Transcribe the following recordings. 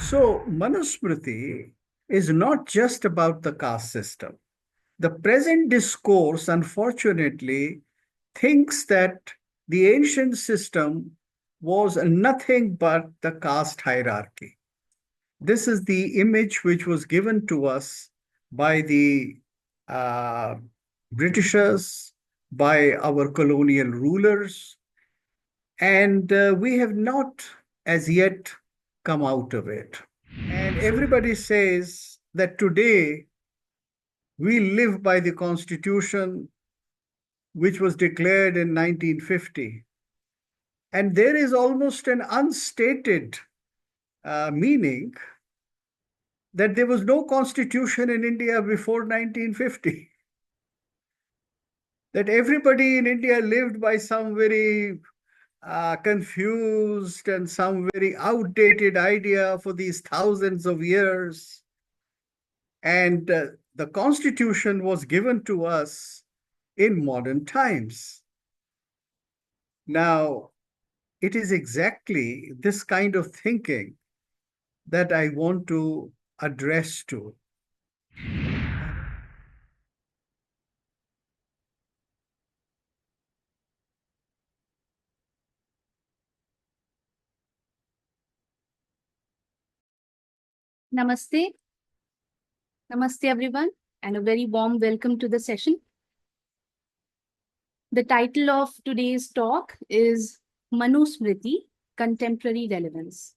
So, Manusmriti is not just about the caste system. The present discourse, unfortunately, thinks that the ancient system was nothing but the caste hierarchy. This is the image which was given to us by the uh, Britishers, by our colonial rulers, and we have not as yet come out of it. And everybody says that today we live by the constitution which was declared in 1950. And there is almost an unstated meaning that there was no constitution in India before 1950. That everybody in India lived by some very confused and some very outdated idea for these thousands of years. And the constitution was given to us in modern times. Now, it is exactly this kind of thinking that I want to address to. Namaste. Namaste, everyone, and a very warm welcome to the session. The title of today's talk is Manu Smriti, Contemporary Relevance.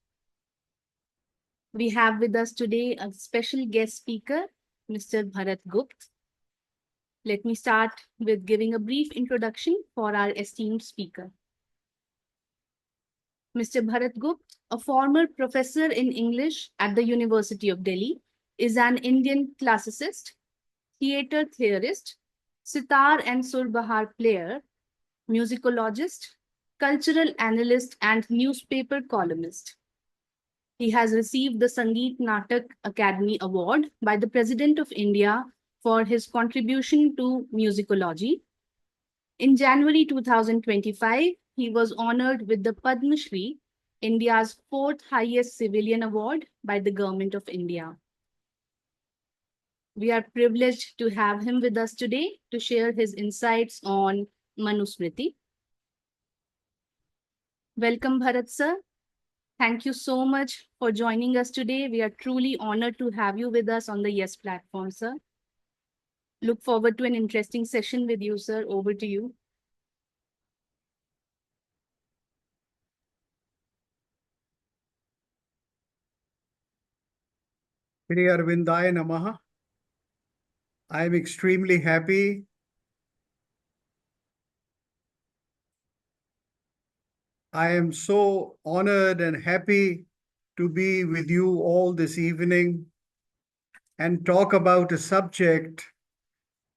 We have with us today a special guest speaker, Mr. Bharat Gupt. Let me start with giving a brief introduction for our esteemed speaker. Mr. Bharat Gupt, a former professor in English at the University of Delhi, is an Indian classicist, theatre theorist, sitar and surbahar player, musicologist, cultural analyst, and newspaper columnist. He has received the Sangeet Natak Academy Award by the President of India for his contribution to musicology. In January 2025, he was honored with the Padma Shri, India's fourth highest civilian award by the Government of India. We are privileged to have him with us today to share his insights on Manu Smriti. Welcome, Bharat sir. Thank you so much for joining us today. We are truly honored to have you with us on the YES platform, sir. Look forward to an interesting session with you, sir. Over to you. Shri Arvindaya Namaha. I am extremely happy I am so honored and happy to be with you all this evening and talk about a subject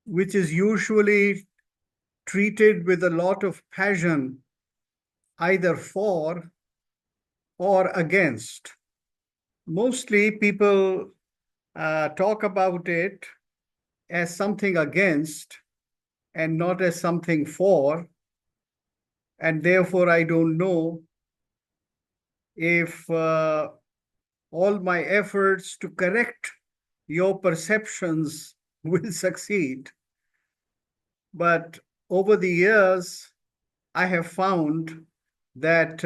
which is usually treated with a lot of passion, either for or against. Mostly people talk about it as something against and not as something for. And therefore, I don't know if all my efforts to correct your perceptions will succeed. But over the years, I have found that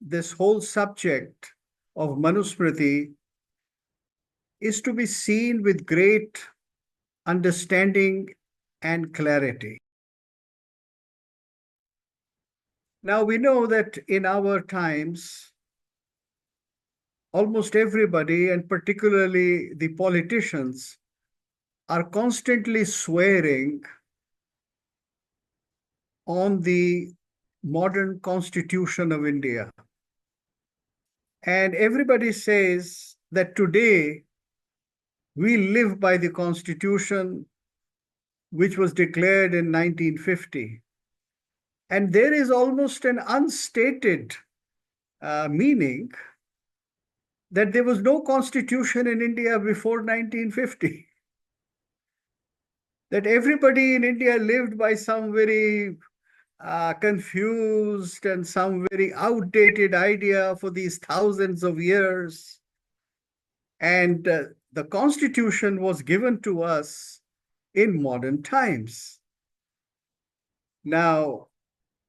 this whole subject of Manusmriti is to be seen with great understanding and clarity. Now, we know that in our times, almost everybody, and particularly the politicians, are constantly swearing on the modern constitution of India. And everybody says that today we live by the constitution which was declared in 1950. And there is almost an unstated meaning that there was no constitution in India before 1950. That everybody in India lived by some very confused and some very outdated idea for these thousands of years. And the Constitution was given to us in modern times. Now,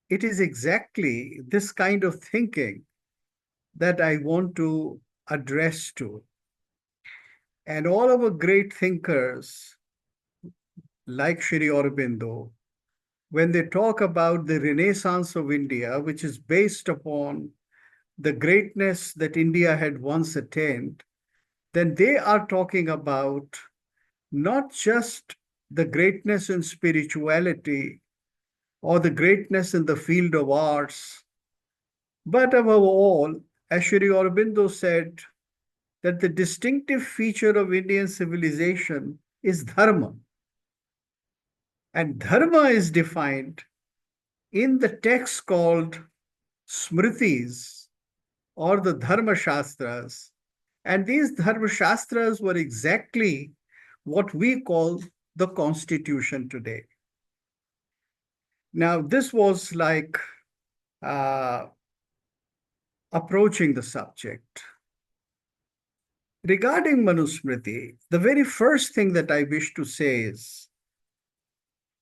it is exactly this kind of thinking that I want to address to. And all our great thinkers, like Shri Aurobindo, when they talk about the Renaissance of India, which is based upon the greatness that India had once attained, then they are talking about not just the greatness in spirituality or the greatness in the field of arts, but above all, as Shri Aurobindo said, that the distinctive feature of Indian civilization is dharma. And dharma is defined in the text called smritis or the dharma shastras. And these dharma shastras were exactly what we call the constitution today. Now, this was like uh, approaching the subject. Regarding Manu Smriti, the very first thing that I wish to say is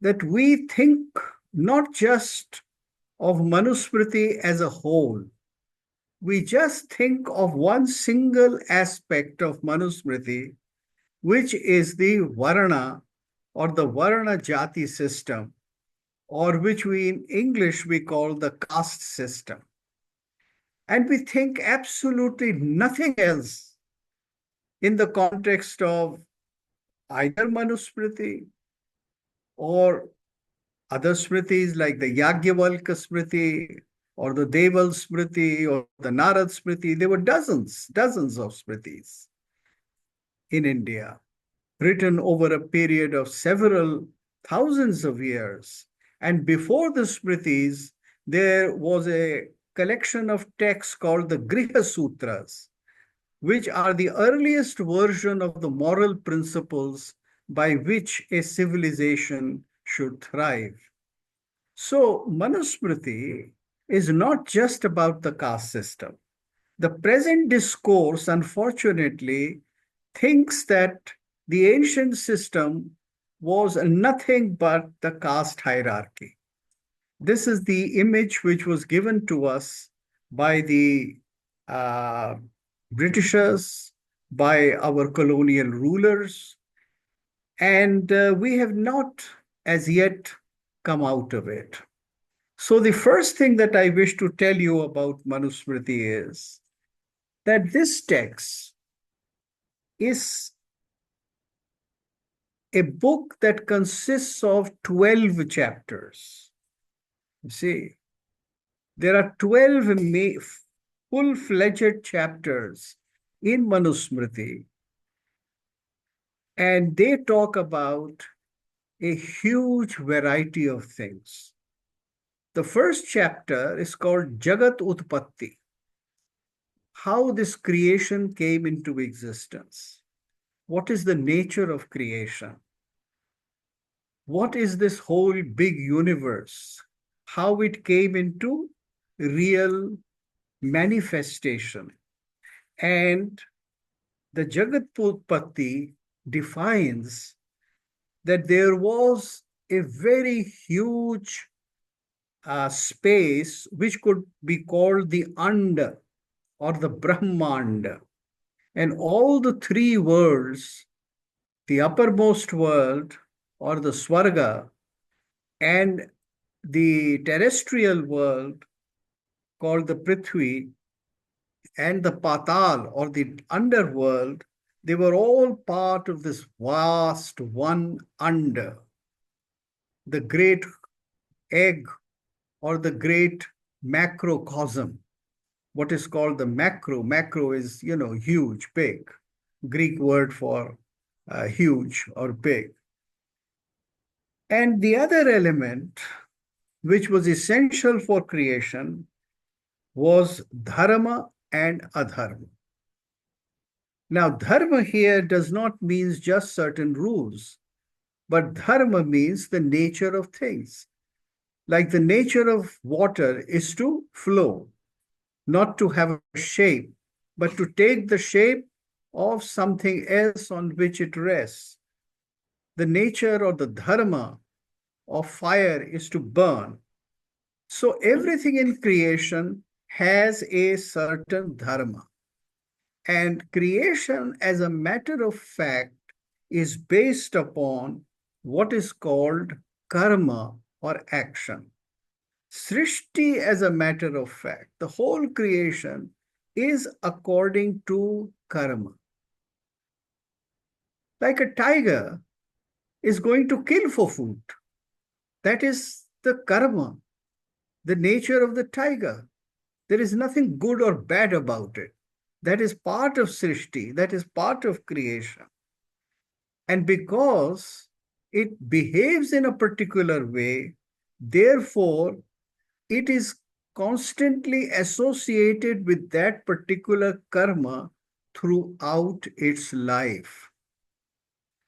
that we think not just of Manu Smriti as a whole, we just think of one single aspect of Manu Smriti, which is the Varna or the Varna Jati system, or which we in English we call the caste system. And we think absolutely nothing else in the context of either Manusmriti or other Smritis like the Yagyavalkya Smriti or the Deval Smriti or the Narad Smriti. There were dozens of Smritis in India, written over a period of several thousands of years. And before the Smritis, there was a collection of texts called the Griha Sutras, which are the earliest version of the moral principles by which a civilization should thrive. So, Manusmriti is not just about the caste system. The present discourse, unfortunately, thinks that the ancient system was nothing but the caste hierarchy. This is the image which was given to us by the uh, Britishers, by our colonial rulers, and we have not as yet come out of it. So, the first thing that I wish to tell you about Manusmriti is that this text is a book that consists of 12 chapters. You see, there are 12 full-fledged chapters in Manusmriti, and they talk about a huge variety of things. The first chapter is called Jagat Utpatti, how this creation came into existence. What is the nature of creation? What is this whole big universe? How it came into real manifestation. And the Jagat Utpatti defines that there was a very huge space which could be called the Anda or the Brahmanda. And all the three worlds, the uppermost world or the Swarga, and the terrestrial world called the Prithvi, and the Patal or the underworld, they were all part of this vast one Anda, the great egg or the great macrocosm. What is called the macro. Macro is, huge, big. Greek word for huge or big. And the other element, which was essential for creation, was dharma and adharma. Now, dharma here does not mean just certain rules, but dharma means the nature of things. Like the nature of water is to flow, not to have a shape, but to take the shape of something else on which it rests. The nature or the dharma of fire is to burn. So everything in creation has a certain dharma. And creation, as a matter of fact, is based upon what is called karma or action. Srishti, as a matter of fact, the whole creation is according to karma. Like a tiger is going to kill for food. That is the karma, the nature of the tiger. There is nothing good or bad about it. That is part of Srishti, that is part of creation. And because it behaves in a particular way, therefore, it is constantly associated with that particular karma throughout its life.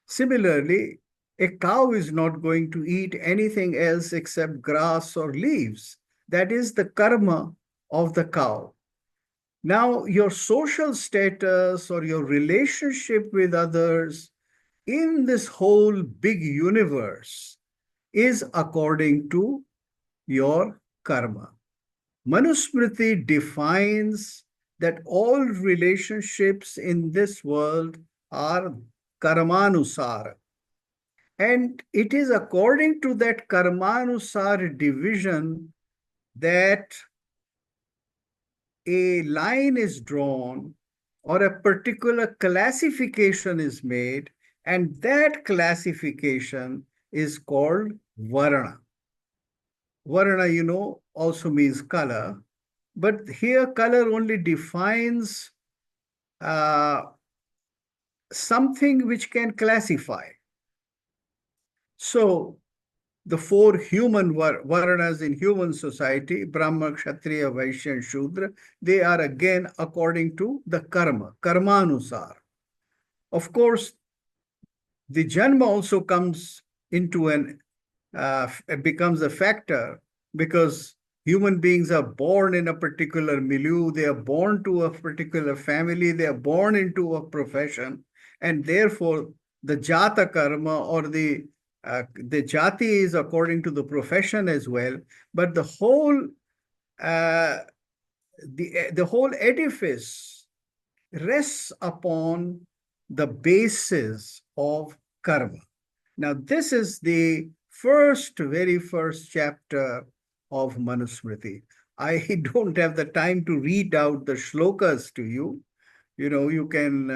Similarly, a cow is not going to eat anything else except grass or leaves. That is the karma of the cow. Now, your social status or your relationship with others in this whole big universe is according to your karma. Manusmriti defines that all relationships in this world are karmanusara. And it is according to that karmanusara division that a line is drawn or a particular classification is made, and that classification is called varna. Varna, also means color, but here color only defines something which can classify. So the four human varnas in human society, Brahma, Kshatriya, Vaishya, and Shudra, they are again according to the karma, karmanusar. Of course, the janma also comes into becomes a factor because human beings are born in a particular milieu, they are born to a particular family, they are born into a profession, and therefore the jata karma or the jati is according to the profession as well, but uh, the whole edifice rests upon the basis of karma. Now, this is the very first chapter of Manusmriti. I don't have the time to read out the shlokas to you. You can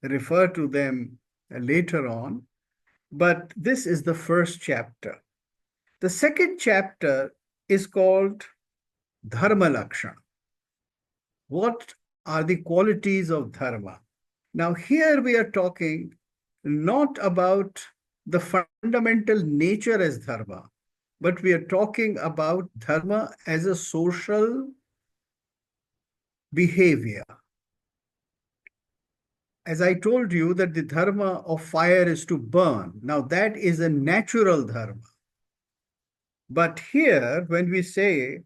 refer to them later on. But this is the first chapter. The second chapter is called Dharma Lakshana. What are the qualities of dharma? Now, here we are talking not about the fundamental nature as dharma, but we are talking about dharma as a social behavior. As I told you that the dharma of fire is to burn. Now, that is a natural dharma. But here, when we say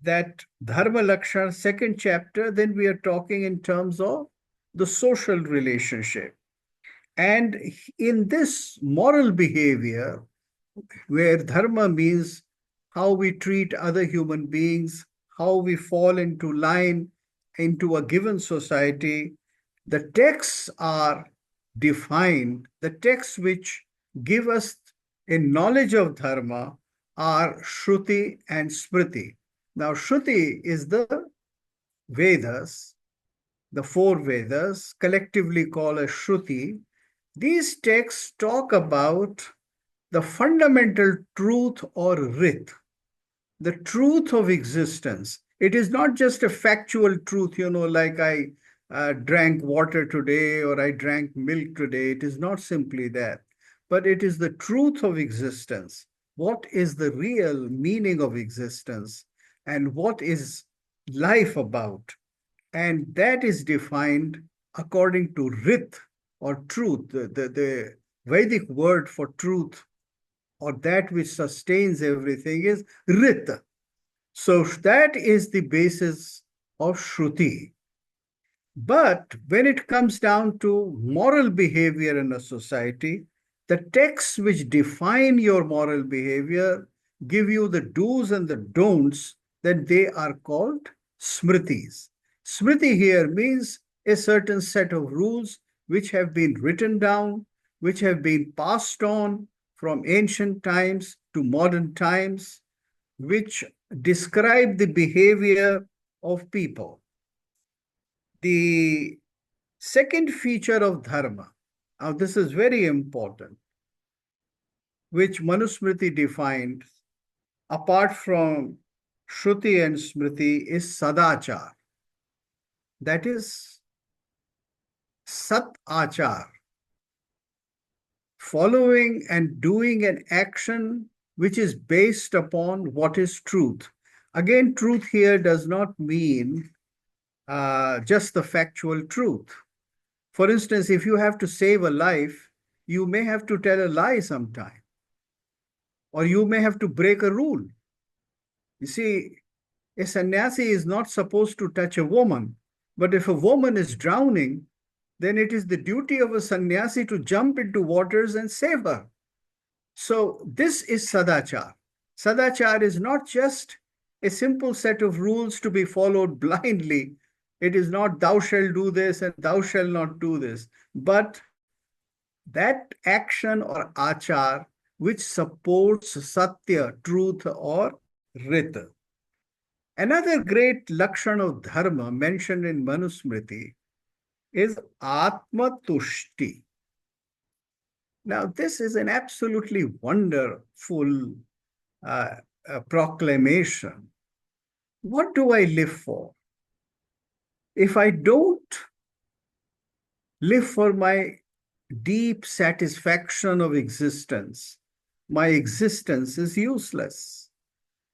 that Dharma Lakshana, second chapter, then we are talking in terms of the social relationship. And in this moral behavior, where dharma means how we treat other human beings, how we fall into line into a given society, the texts are defined, the texts which give us a knowledge of dharma are Shruti and Smriti. Now, Shruti is the Vedas, the four Vedas, collectively called as Shruti. These texts talk about the fundamental truth or rit, the truth of existence. It is not just a factual truth, like I drank water today or I drank milk today. It is not simply that, but it is the truth of existence. What is the real meaning of existence and what is life about? And that is defined according to rit or truth, the Vedic word for truth or that which sustains everything is rit. So that is the basis of Shruti. But when it comes down to moral behavior in a society, the texts which define your moral behavior give you the do's and the don'ts, then they are called smritis. Smriti here means a certain set of rules which have been written down, which have been passed on from ancient times to modern times, which describe the behavior of people. The second feature of dharma, now this is very important, which Manusmriti defined apart from Shruti and Smriti, is sadachar. That is sat achar, following and doing an action which is based upon what is truth. Again, truth here does not mean just the factual truth. For instance, if you have to save a life, you may have to tell a lie sometime, or you may have to break a rule. You see, a sannyasi is not supposed to touch a woman, but if a woman is drowning, then it is the duty of a sannyasi to jump into waters and save her. So, this is sadachar. Sadachar is not just a simple set of rules to be followed blindly. It is not thou shalt do this and thou shalt not do this, but that action or achar which supports satya, truth, or rit. Another great lakshan of dharma mentioned in Manusmriti is atma tushti. Now, this is an absolutely wonderful proclamation. What do I live for? If I don't live for my deep satisfaction of existence, my existence is useless.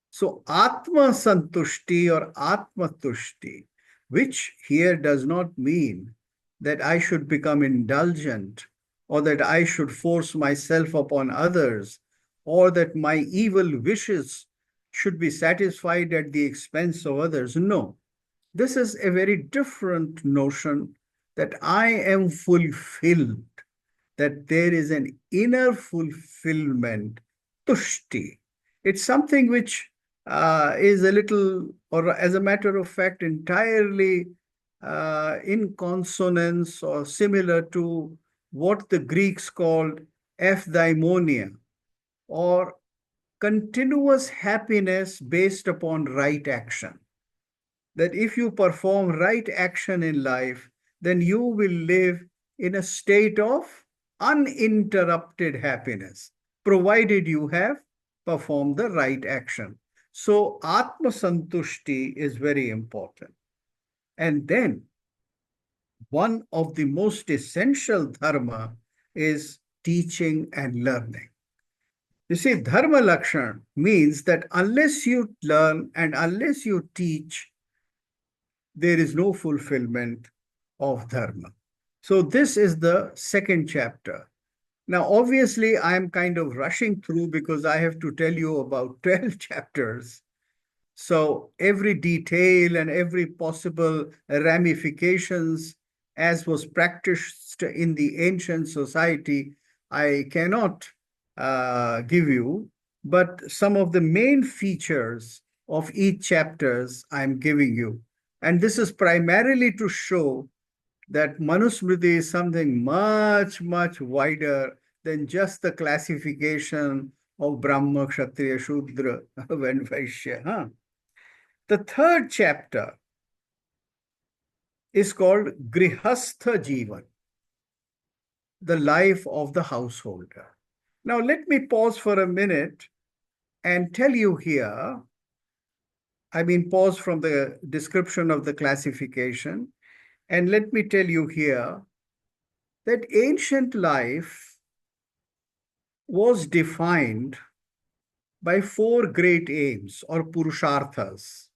So, Atma Santushti or Atma Tushti, which here does not mean that I should become indulgent or that I should force myself upon others or that my evil wishes should be satisfied at the expense of others. No, this is a very different notion that I am fulfilled, that there is an inner fulfillment, tushti. It's something which is a little, or as a matter of fact, entirely in consonance or similar to what the Greeks called eudaimonia, or continuous happiness based upon right action. That if you perform right action in life, then you will live in a state of uninterrupted happiness, provided you have performed the right action. So, Atma Santushti is very important. And then, one of the most essential dharma is teaching and learning. You see, dharma lakshan means that unless you learn and unless you teach, there is no fulfillment of dharma. So, this is the second chapter. Now, obviously, I am kind of rushing through because I have to tell you about 12 chapters. So, every detail and every possible ramifications, as was practiced in the ancient society, I cannot give you, but some of the main features of each chapters I'm giving you. And this is primarily to show that Manusmriti is something much, much wider than just the classification of Brahma, Kshatriya, Shudra, and Vaishya. Huh? The third chapter is called Grihastha Jivan, the life of the householder. Now, let me pause for a minute and tell you here. I mean, pause from the description of the classification. And let me tell you here that ancient life was defined by four great aims or purusharthas: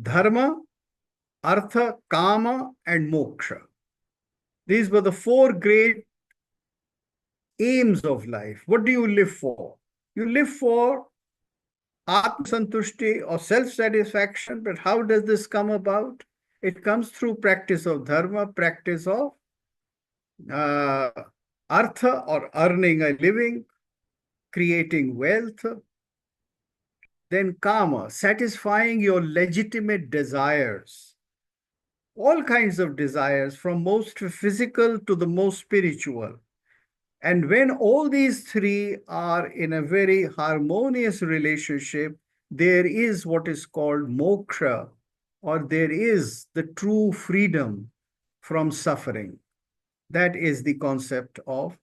dharma, artha, kama, and moksha. These were the four great aims of life. What do you live for? You live for Atma Santushti or self satisfaction, but how does this come about? It comes through practice of dharma, practice of uh, artha or earning a living, creating wealth, then kama, satisfying your legitimate desires, all kinds of desires, from most physical to the most spiritual. And when all these three are in a very harmonious relationship, there is what is called moksha, or there is the true freedom from suffering. That is the concept of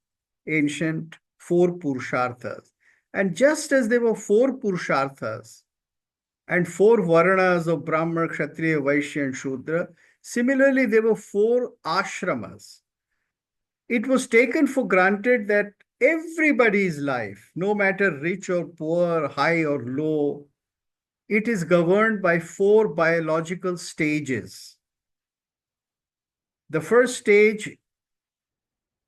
ancient four Purusharthas. And just as there were four Purusharthas and four Varnas of Brahmana, Kshatriya, Vaishya, and Shudra, similarly, there were four ashramas. It was taken for granted that everybody's life, no matter rich or poor, high or low, it is governed by four biological stages. The first stage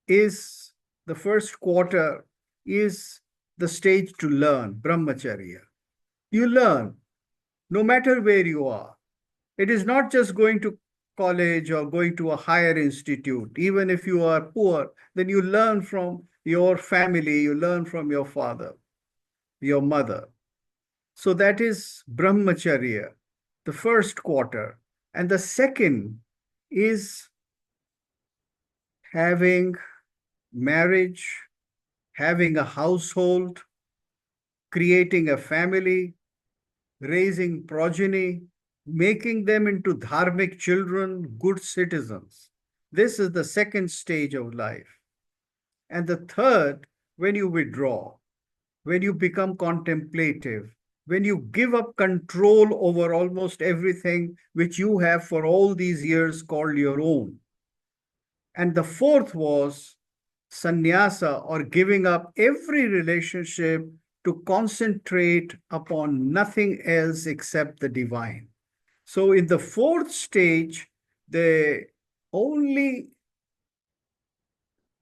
is the first quarter is the stage to learn, brahmacharya. You learn no matter where you are. It is not just going to college or going to a higher institute. Even if you are poor, then you learn from your family, you learn from your father, your mother. So that is brahmacharya, the first quarter. And the second is having marriage, having a household, creating a family, raising progeny, making them into dharmic children, good citizens. This is the second stage of life. And the third, when you withdraw, when you become contemplative, when you give up control over almost everything which you have for all these years called your own. And the fourth was sannyasa, or giving up every relationship to concentrate upon nothing else except the divine. So, in the fourth stage, the only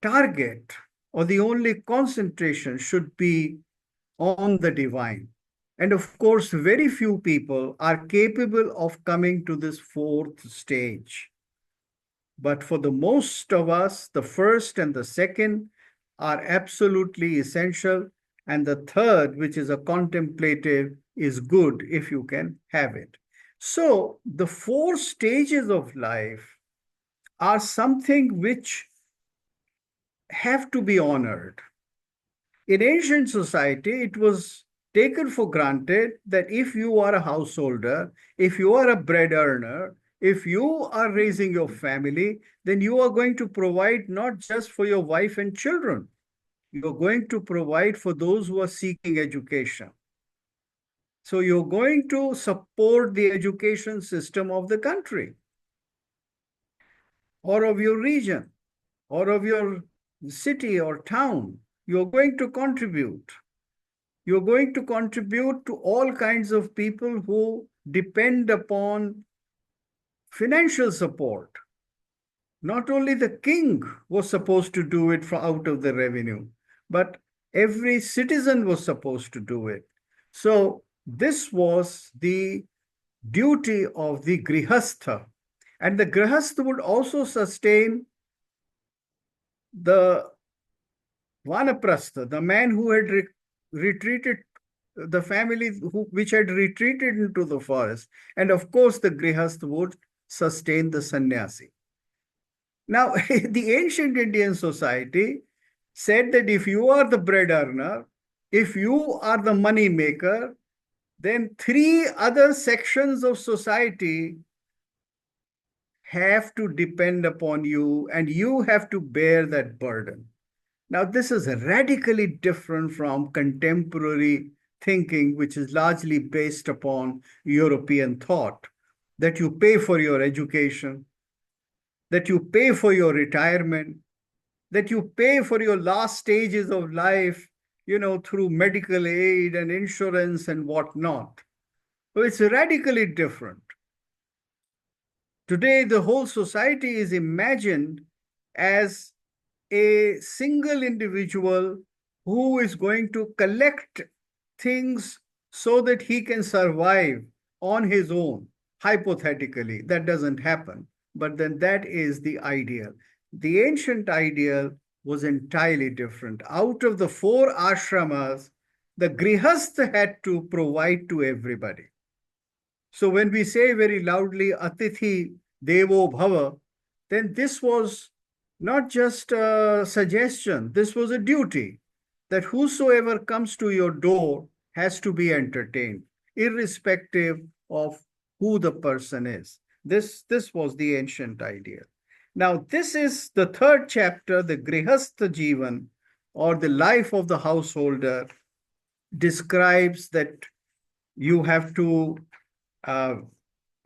target or the only concentration should be on the divine. And of course, very few people are capable of coming to this fourth stage. But for the most of us, the first and the second are absolutely essential. And the third, which is a contemplative, is good if you can have it. So the four stages of life are something which have to be honored. In ancient society, it was taken for granted that if you are a householder, if you are a bread earner, if you are raising your family, then you are going to provide not just for your wife and children, you're going to provide for those who are seeking education. So you're going to support the education system of the country or of your region or of your city or town. You're going to contribute. You're going to contribute to all kinds of people who depend upon financial support. Not only the king was supposed to do it from out of the revenue, but every citizen was supposed to do it. So this was the duty of the grihastha. And the grihastha would also sustain the vanaprastha, the man who had retreated, the family which had retreated into the forest. And of course, the grihastha would sustain the sannyasi. Now, the ancient Indian society said that if you are the bread earner, if you are the money maker, then three other sections of society have to depend upon you and you have to bear that burden. Now, this is radically different from contemporary thinking, which is largely based upon European thought, that you pay for your education, that you pay for your retirement, that you pay for your last stages of life, through medical aid and insurance and whatnot. So it's radically different. Today, the whole society is imagined as a single individual who is going to collect things so that he can survive on his own. Hypothetically, that doesn't happen. But then that is the ideal. The ancient ideal was entirely different. Out of the four ashramas, the grihastha had to provide to everybody. So when we say very loudly, Atithi Devo Bhava, then this was not just a suggestion, this was a duty that whosoever comes to your door has to be entertained, irrespective of who the person is. This was the ancient idea. Now, this is the third chapter, the Grihastha Jivan, or the life of the householder, describes that you have to uh,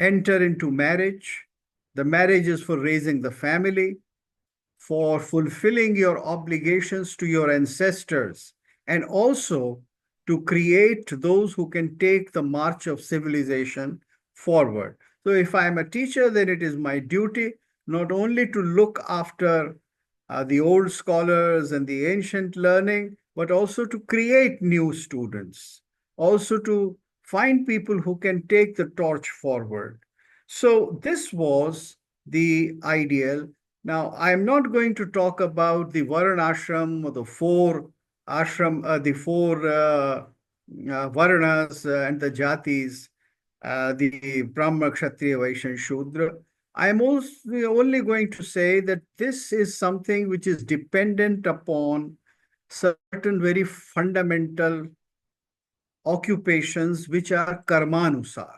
enter into marriage. The marriage is for raising the family, for fulfilling your obligations to your ancestors, and also to create those who can take the march of civilization forward. So, if I am a teacher, then it is my duty not only to look after the old scholars and the ancient learning, but also to create new students, also to find people who can take the torch forward. So, this was the ideal. Now, I'm not going to talk about the Varna ashram or the four Varnas and the Jatis, the Brahma, Kshatriya, Vaishya, and Shudra. I'm also only going to say that this is something which is dependent upon certain very fundamental occupations which are karmanusar.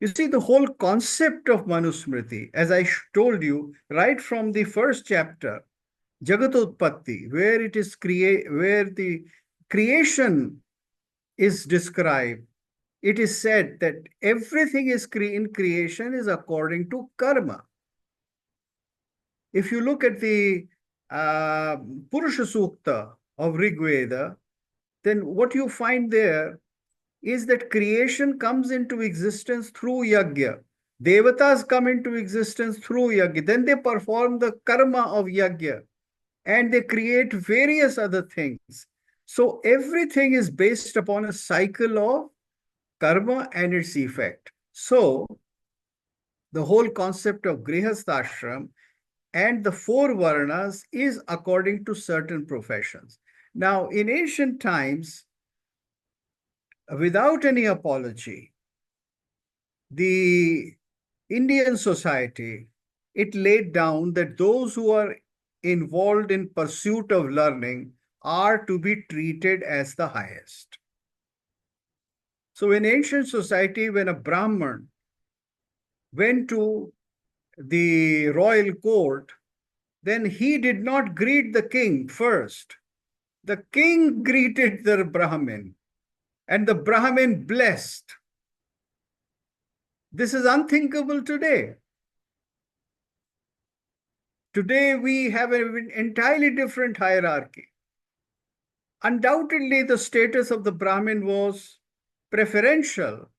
You see, the whole concept of Manu Smriti, as I told you, right from the first chapter, Jagatotpatti, where it is where the creation is described, it is said that everything is in creation is according to karma. If you look at the Purusha Sukta of Rig Veda, then what you find there is that creation comes into existence through yajna. Devatas come into existence through yajna. Then they perform the karma of yajna and they create various other things. So everything is based upon a cycle of karma and its effect. So the whole concept of grihasthashram and the four varnas is according to certain professions. Now, in ancient times, without any apology, the Indian society, it laid down that those who are involved in pursuit of learning are to be treated as the highest. So in ancient society, when a Brahman went to the royal court, then he did not greet the king first. The king greeted the Brahmin, and the Brahmin blessed. This is unthinkable today. Today, we have an entirely different hierarchy. Undoubtedly, the status of the Brahmin was preferential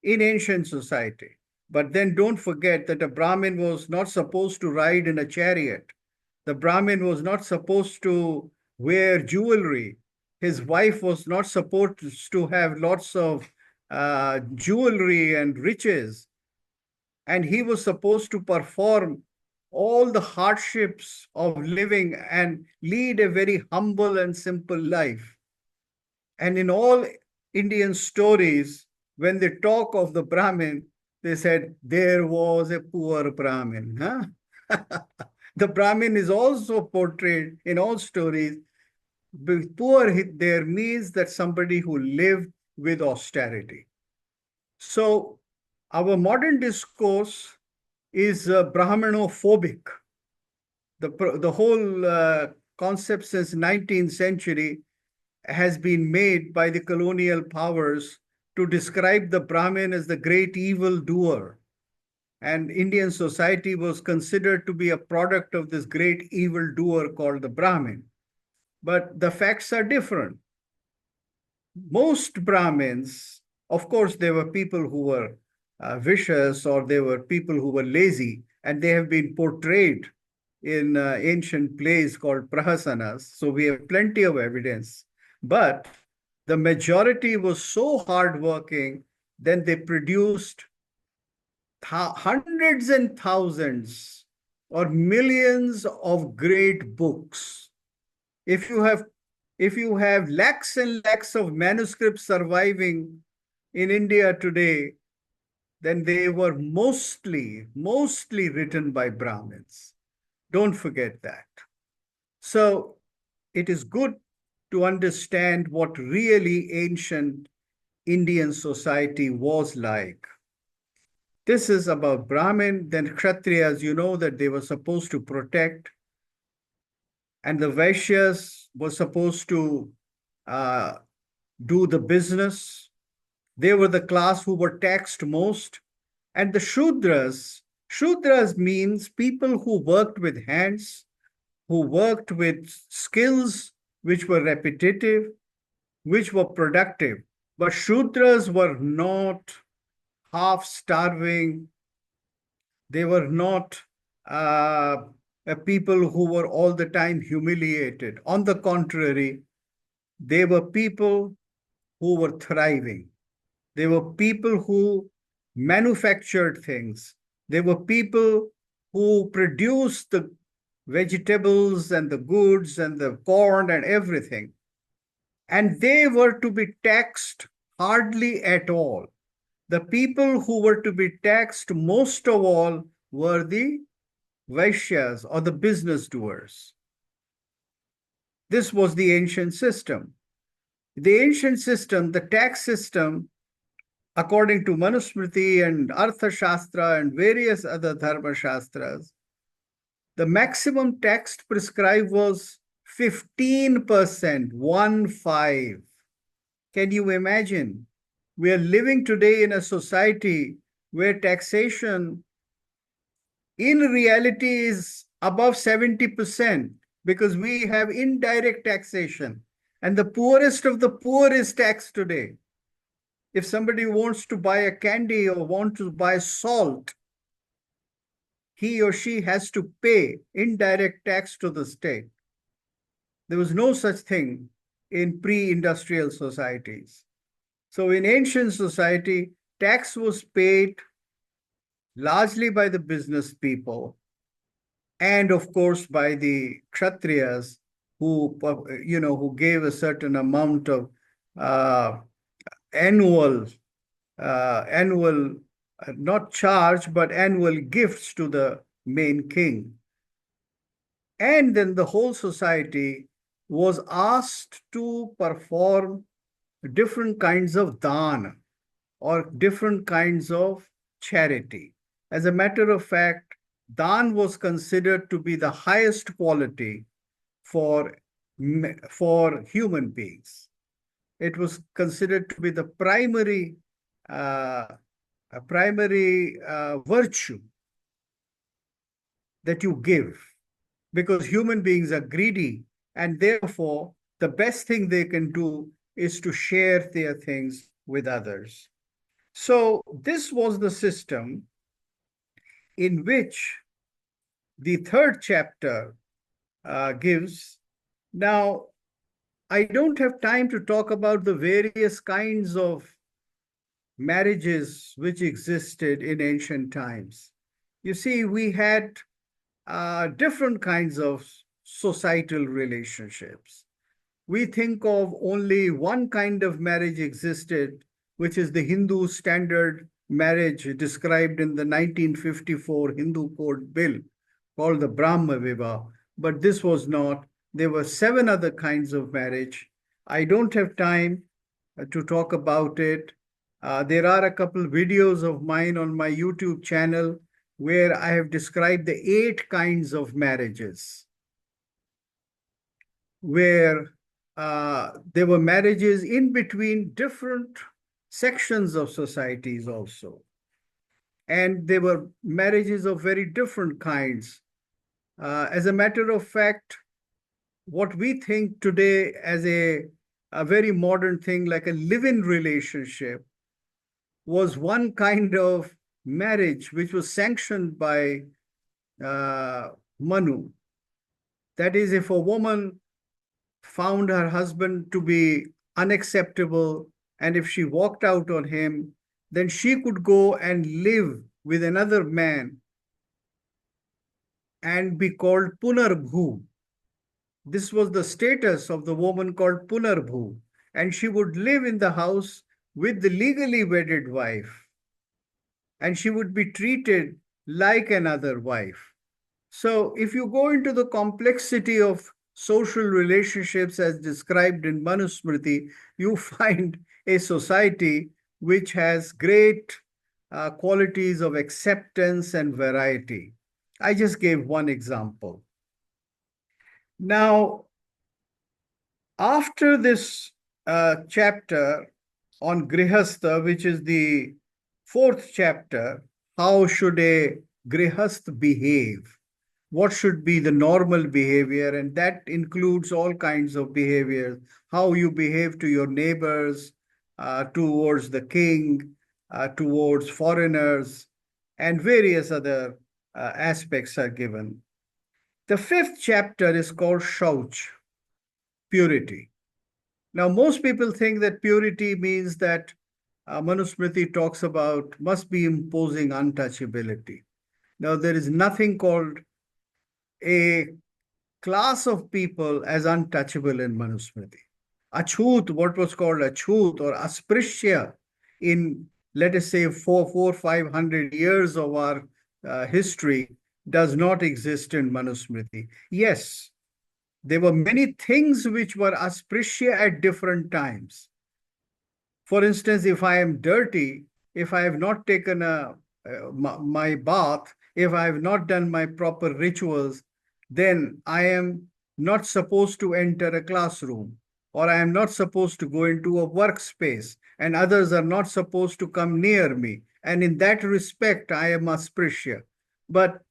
in ancient society. But then don't forget that a Brahmin was not supposed to ride in a chariot. The Brahmin was not supposed to wear jewelry. His wife was not supposed to have lots of jewelry and riches. And he was supposed to perform all the hardships of living and lead a very humble and simple life. And in all Indian stories, when they talk of the Brahmin, they said, there was a poor Brahmin. Huh? The Brahmin is also portrayed in all stories. Poor there means that somebody who lived with austerity. So our modern discourse is Brahmanophobic. The whole concept since 19th century has been made by the colonial powers to describe the Brahmin as the great evil doer. And Indian society was considered to be a product of this great evil doer called the Brahmin. But the facts are different. Most Brahmins, of course, there were people who were vicious or there were people who were lazy, and they have been portrayed in ancient plays called prahasanas. So we have plenty of evidence. But the majority was so hardworking, then they produced hundreds and thousands or millions of great books. If you have lakhs and lakhs of manuscripts surviving in India today, then they were mostly written by Brahmins. Don't forget that. So it is good to understand what really ancient Indian society was like. This is about Brahmin, then Kshatriyas, you know that they were supposed to protect, and the Vaishyas were supposed to uh, do the business. They were the class who were taxed most. And the Shudras means people who worked with hands, who worked with skills which were repetitive, which were productive. But Shudras were not half starving. They were not people who were all the time humiliated. On the contrary, they were people who were thriving. They were people who manufactured things. They were people who produced the vegetables and the goods and the corn and everything. And they were to be taxed hardly at all. The people who were to be taxed most of all were the Vaishyas or the business doers. This was the ancient system. The ancient system, the tax system, according to Manu Smriti and Artha Shastra and various other Dharma Shastras, the maximum tax prescribed was 15%, 1-5. Can you imagine? We are living today in a society where taxation in reality is above 70% because we have indirect taxation, and the poorest of the poor is taxed today. If somebody wants to buy a candy or want to buy salt, he or she has to pay indirect tax to the state. There was no such thing in pre-industrial societies. So in ancient society, tax was paid largely by the business people and of course by the Kshatriyas who gave a certain amount of uh, annual not charge, but annual gifts to the main king. And then the whole society was asked to perform different kinds of dana or different kinds of charity. As a matter of fact, dan was considered to be the highest quality for human beings. It was considered to be the primary virtue that you give, because human beings are greedy, and therefore the best thing they can do is to share their things with others. So this was the system in which the third chapter gives. Now, I don't have time to talk about the various kinds of marriages which existed in ancient times. You see, we had different kinds of societal relationships. We think of only one kind of marriage existed, which is the Hindu standard marriage described in the 1954 Hindu Code Bill called the Brahma Vivaha. But this was not. There were 7 other kinds of marriage. I don't have time to talk about it. There are a couple videos of mine on my YouTube channel where I have described the 8 kinds of marriages, where there were marriages in between different sections of societies also. And there were marriages of very different kinds. As a matter of fact, what we think today as a very modern thing, like a live-in relationship, was one kind of marriage which was sanctioned by Manu. That is, if a woman found her husband to be unacceptable, and if she walked out on him, then she could go and live with another man and be called Punarbhu. This was the status of the woman called Punarbhu, and she would live in the house with the legally wedded wife, and she would be treated like another wife. So, if you go into the complexity of social relationships as described in Manu Smriti, you find a society which has great qualities of acceptance and variety. I just gave one example. Now, after this chapter on Grihastha, which is the fourth chapter, how should a Grihasth behave? What should be the normal behavior? And that includes all kinds of behaviors, how you behave to your neighbors, towards the king, towards foreigners, and various other aspects are given. The fifth chapter is called Shauch, purity. Now, most people think that purity means that Manusmriti talks about must be imposing untouchability. Now, there is nothing called a class of people as untouchable in Manusmriti. Achut, what was called achut or asprishya in, let us say, 500 years of our history, does not exist in Manusmriti. Yes, there were many things which were asprishya at different times. For instance, if I am dirty, if I have not taken my bath, if I have not done my proper rituals, then I am not supposed to enter a classroom, or I am not supposed to go into a workspace, and others are not supposed to come near me. And in that respect, I am asprishya. But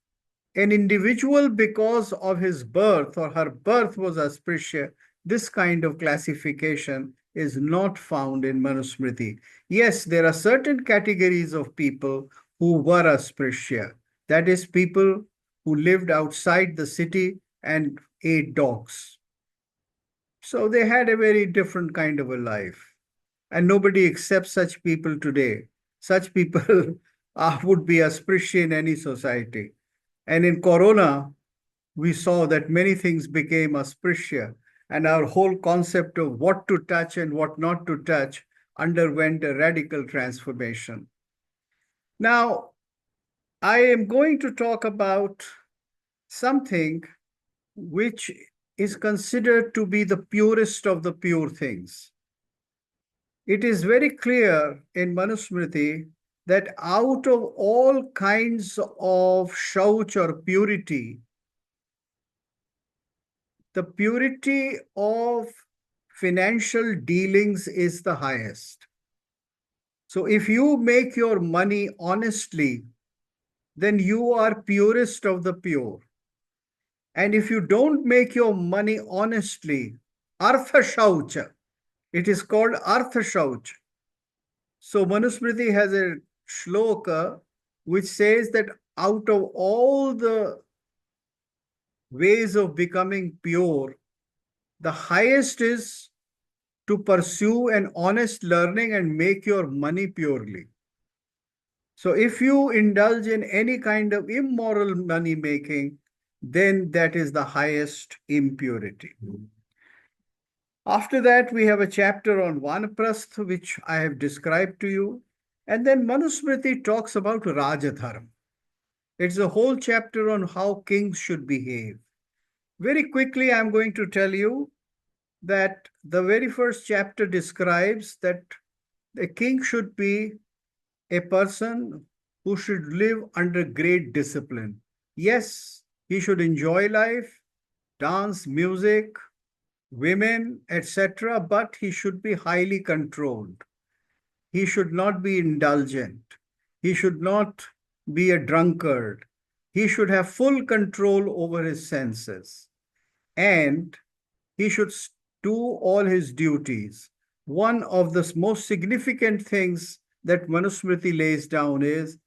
an individual, because of his birth or her birth was asprishya, this kind of classification is not found in Manusmriti. Yes, there are certain categories of people who were asprishya. That is, people who lived outside the city and ate dogs. So they had a very different kind of a life. And nobody accepts such people today. Such people would be asprishya in any society. And in Corona, we saw that many things became asprishya, and our whole concept of what to touch and what not to touch underwent a radical transformation. Now, I am going to talk about something which is considered to be the purest of the pure things. It is very clear in Manusmriti that out of all kinds of shauch or purity, the purity of financial dealings is the highest. So if you make your money honestly, then you are purest of the pure. And if you don't make your money honestly, artha shaucha, it is called artha shaucha. So Manusmriti has a shloka which says that out of all the ways of becoming pure, the highest is to pursue an honest learning and make your money purely. So if you indulge in any kind of immoral money making, then that is the highest impurity. After that, we have a chapter on Vanaprastha, which I have described to you. And then Manusmriti talks about Rajadharma. It's a whole chapter on how kings should behave. Very quickly, I'm going to tell you that the very first chapter describes that a king should be a person who should live under great discipline. Yes, he should enjoy life, dance, music, women, etc., but he should be highly controlled. He should not be indulgent. He should not be a drunkard. He should have full control over his senses. And he should do all his duties. One of the most significant things that Manusmriti lays down is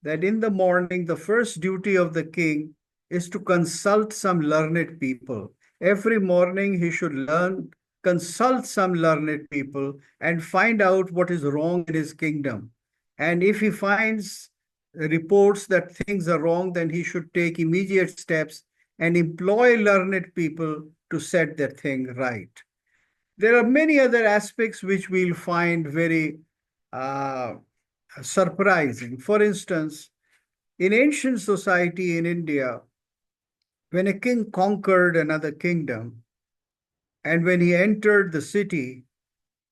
that in the morning, the first duty of the king is to consult some learned people. Every morning, he should consult some learned people and find out what is wrong in his kingdom. And if he finds reports that things are wrong, then he should take immediate steps and employ learned people to set that thing right. There are many other aspects which we'll find very uh, surprising. For instance, in ancient society in India, when a king conquered another kingdom and when he entered the city,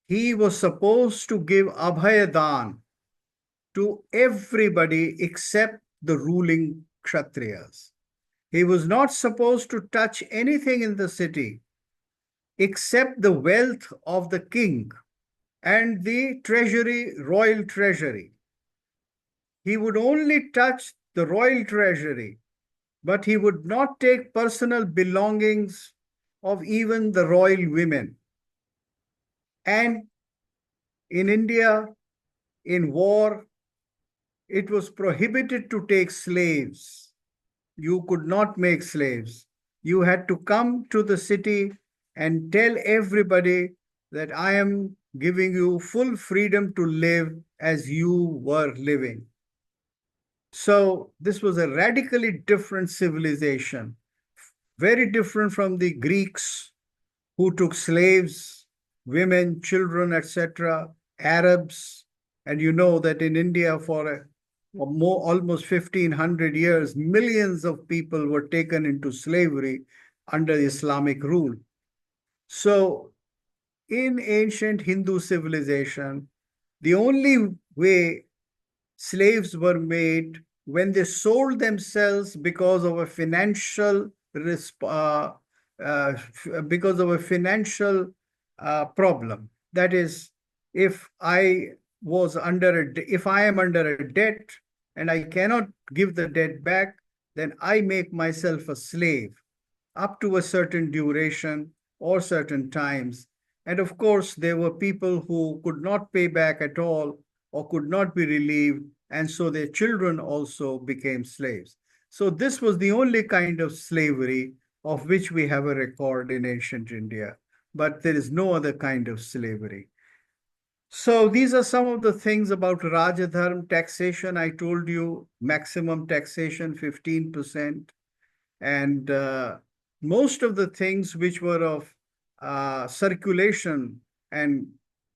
he was supposed to give abhayadan to everybody except the ruling kshatriyas. He was not supposed to touch anything in the city except the wealth of the king and the treasury, royal treasury. He would only touch the royal treasury, but he would not take personal belongings of even the royal women. And in India, in war, it was prohibited to take slaves. You could not make slaves. You had to come to the city and tell everybody that I am giving you full freedom to live as you were living. So this was a radically different civilization, very different from the Greeks who took slaves, women, children, etc., Arabs. And you know that in India for almost 1500 years, millions of people were taken into slavery under Islamic rule. So in ancient Hindu civilization, the only way slaves were made when they sold themselves because of a financial uh, because of a financial problem. That is, if I if I am under a debt and I cannot give the debt back, then I make myself a slave up to a certain duration or certain times. And of course, there were people who could not pay back at all or could not be relieved, and so their children also became slaves. So this was the only kind of slavery of which we have a record in ancient India, but there is no other kind of slavery. So these are some of the things about Rajadharm taxation. I told you maximum taxation 15%. And most of the things which were of circulation and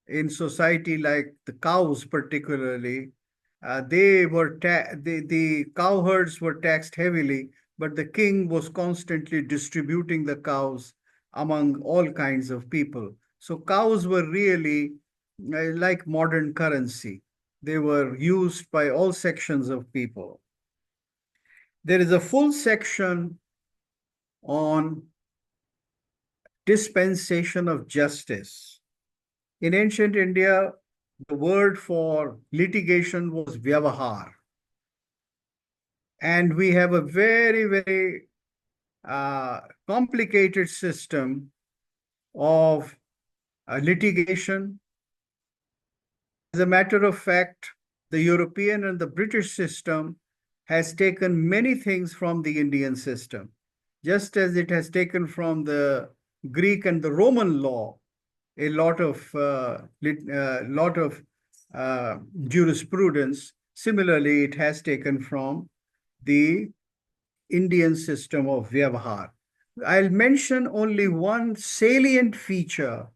in society, like the cows particularly, the cow herds were taxed heavily, but the king was constantly distributing the cows among all kinds of people. So cows were really like modern currency. They were used by all sections of people. There is a full section on dispensation of justice. In ancient India, the word for litigation was vyavahar. And we have a very, very complicated system of litigation. As a matter of fact, the European and the British system has taken many things from the Indian system, just as it has taken from the Greek and the Roman law a lot of jurisprudence. Similarly, it has taken from the Indian system of Vyavahar. I'll mention only one salient feature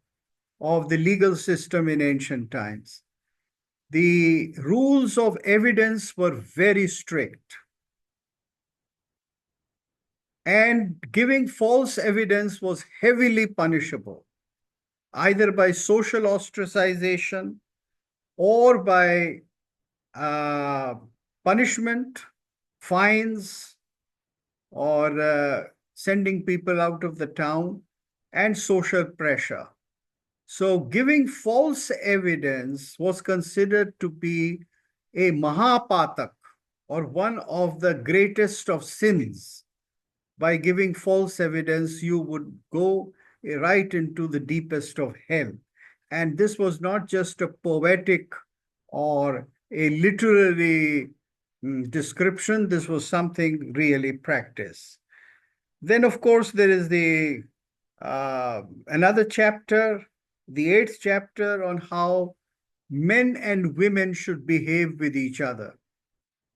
of the legal system in ancient times. The rules of evidence were very strict, and giving false evidence was heavily punishable, either by social ostracization or by uh, punishment, fines, or sending people out of the town, and social pressure. So, giving false evidence was considered to be a mahapatak, or one of the greatest of sins. By giving false evidence, you would go right into the deepest of hell. And this was not just a poetic or a literary description, this was something really practiced. Then, of course, there is the another chapter, the eighth chapter, on how men and women should behave with each other.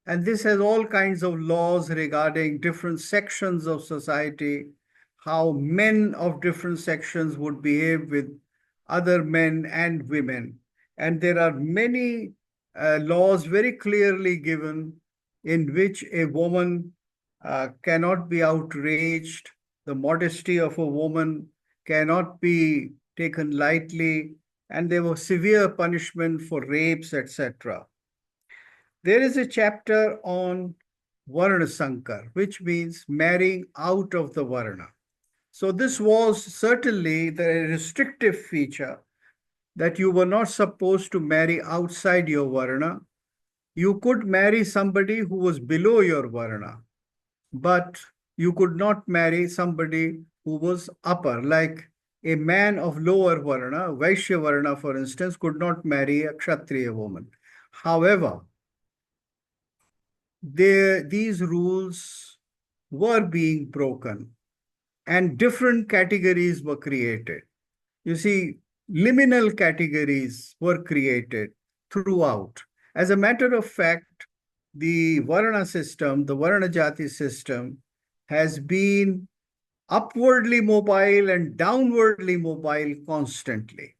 And this has all kinds of laws regarding different sections of society, how men of different sections would behave with other men and women. And there are many laws very clearly given in which a woman cannot be outraged, the modesty of a woman cannot be taken lightly, and there was severe punishment for rapes, etc. There is a chapter on Varna Sankar, which means marrying out of the Varna. So, this was certainly the restrictive feature that you were not supposed to marry outside your Varna. You could marry somebody who was below your Varna, but you could not marry somebody who was upper, like a man of lower Varna, Vaishya Varna, for instance, could not marry a Kshatriya woman. However, these rules were being broken and different categories were created. You see, liminal categories were created throughout. As a matter of fact, the Varna system, the Varna Jati system, has been upwardly mobile and downwardly mobile constantly.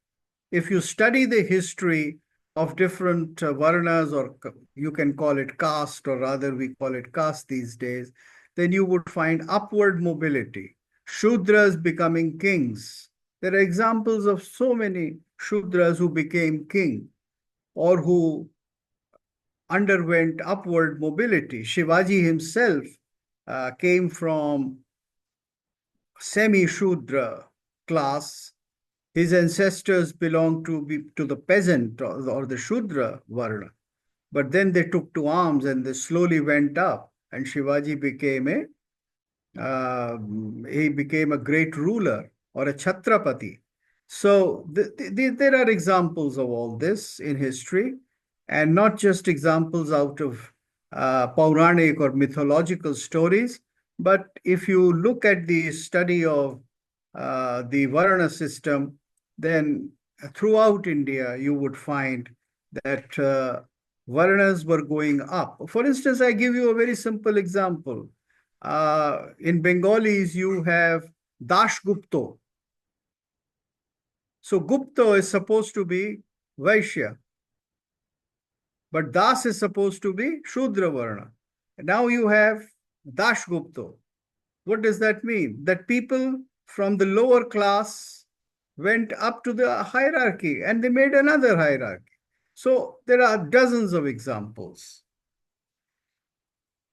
If you study the history of different varnas, or you can call it caste, or rather we call it caste these days, then you would find upward mobility. Shudras becoming kings. There are examples of so many Shudras who became king or who underwent upward mobility. Shivaji himself came from semi-Shudra class. His ancestors belonged to the peasant or the Shudra Varna. But then they took to arms and they slowly went up. And Shivaji became he became a great ruler or a Chhatrapati. So there are examples of all this in history, and not just examples out of Puranic or mythological stories, but if you look at the study of the Varna system, then throughout India you would find that Varnas were going up. For instance, I give you a very simple example. In Bengalis, you have Dash Gupto. So Gupta is supposed to be Vaishya, but Das is supposed to be Shudra Varna. Now you have Dash Gupto. What does that mean? That people from the lower class went up to the hierarchy and they made another hierarchy. So there are dozens of examples.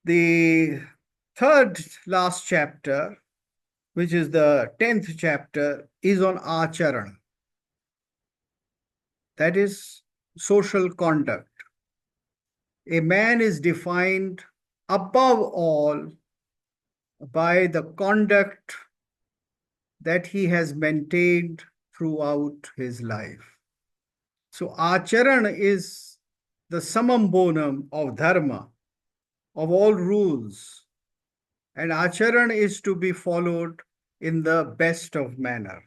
The third last chapter, which is the 10th chapter, is on Acharana. That is social conduct. A man is defined above all by the conduct that he has maintained throughout his life. So Acharan is the summum bonum of dharma, of all rules. And Acharan is to be followed in the best of manner.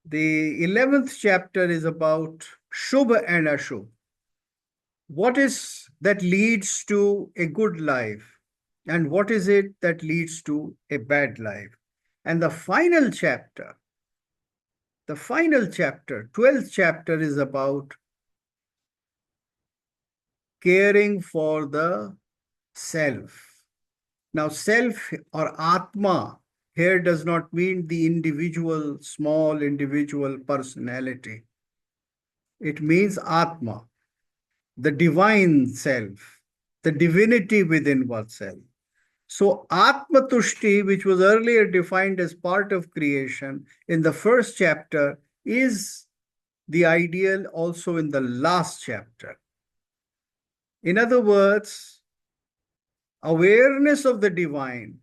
The 11th chapter is about Shubha and Ashubha. What is that leads to a good life? And what is it that leads to a bad life? And the final chapter, 12th chapter, is about caring for the self. Now, self or Atma here does not mean the individual, small individual personality. It means Atma, the divine self, the divinity within oneself. So, Atma Tushti, which was earlier defined as part of creation in the first chapter, is the ideal also in the last chapter. In other words, awareness of the divine,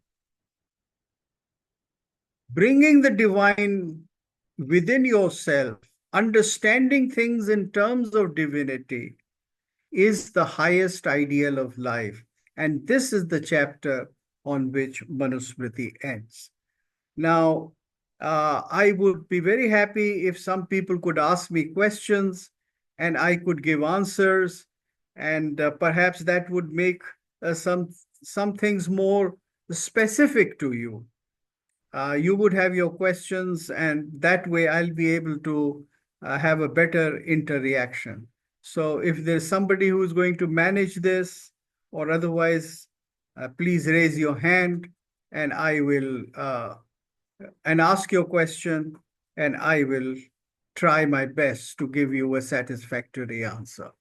bringing the divine within yourself, understanding things in terms of divinity, is the highest ideal of life. And this is the chapter on which Manu Smriti ends. Now, I would be very happy if some people could ask me questions and I could give answers. and perhaps that would make some things more specific to you. You would have your questions, and that way I'll be able to have a better interaction. So if there's somebody who is going to manage this, or otherwise, please raise your hand, and I will and ask your question, and I will try my best to give you a satisfactory answer.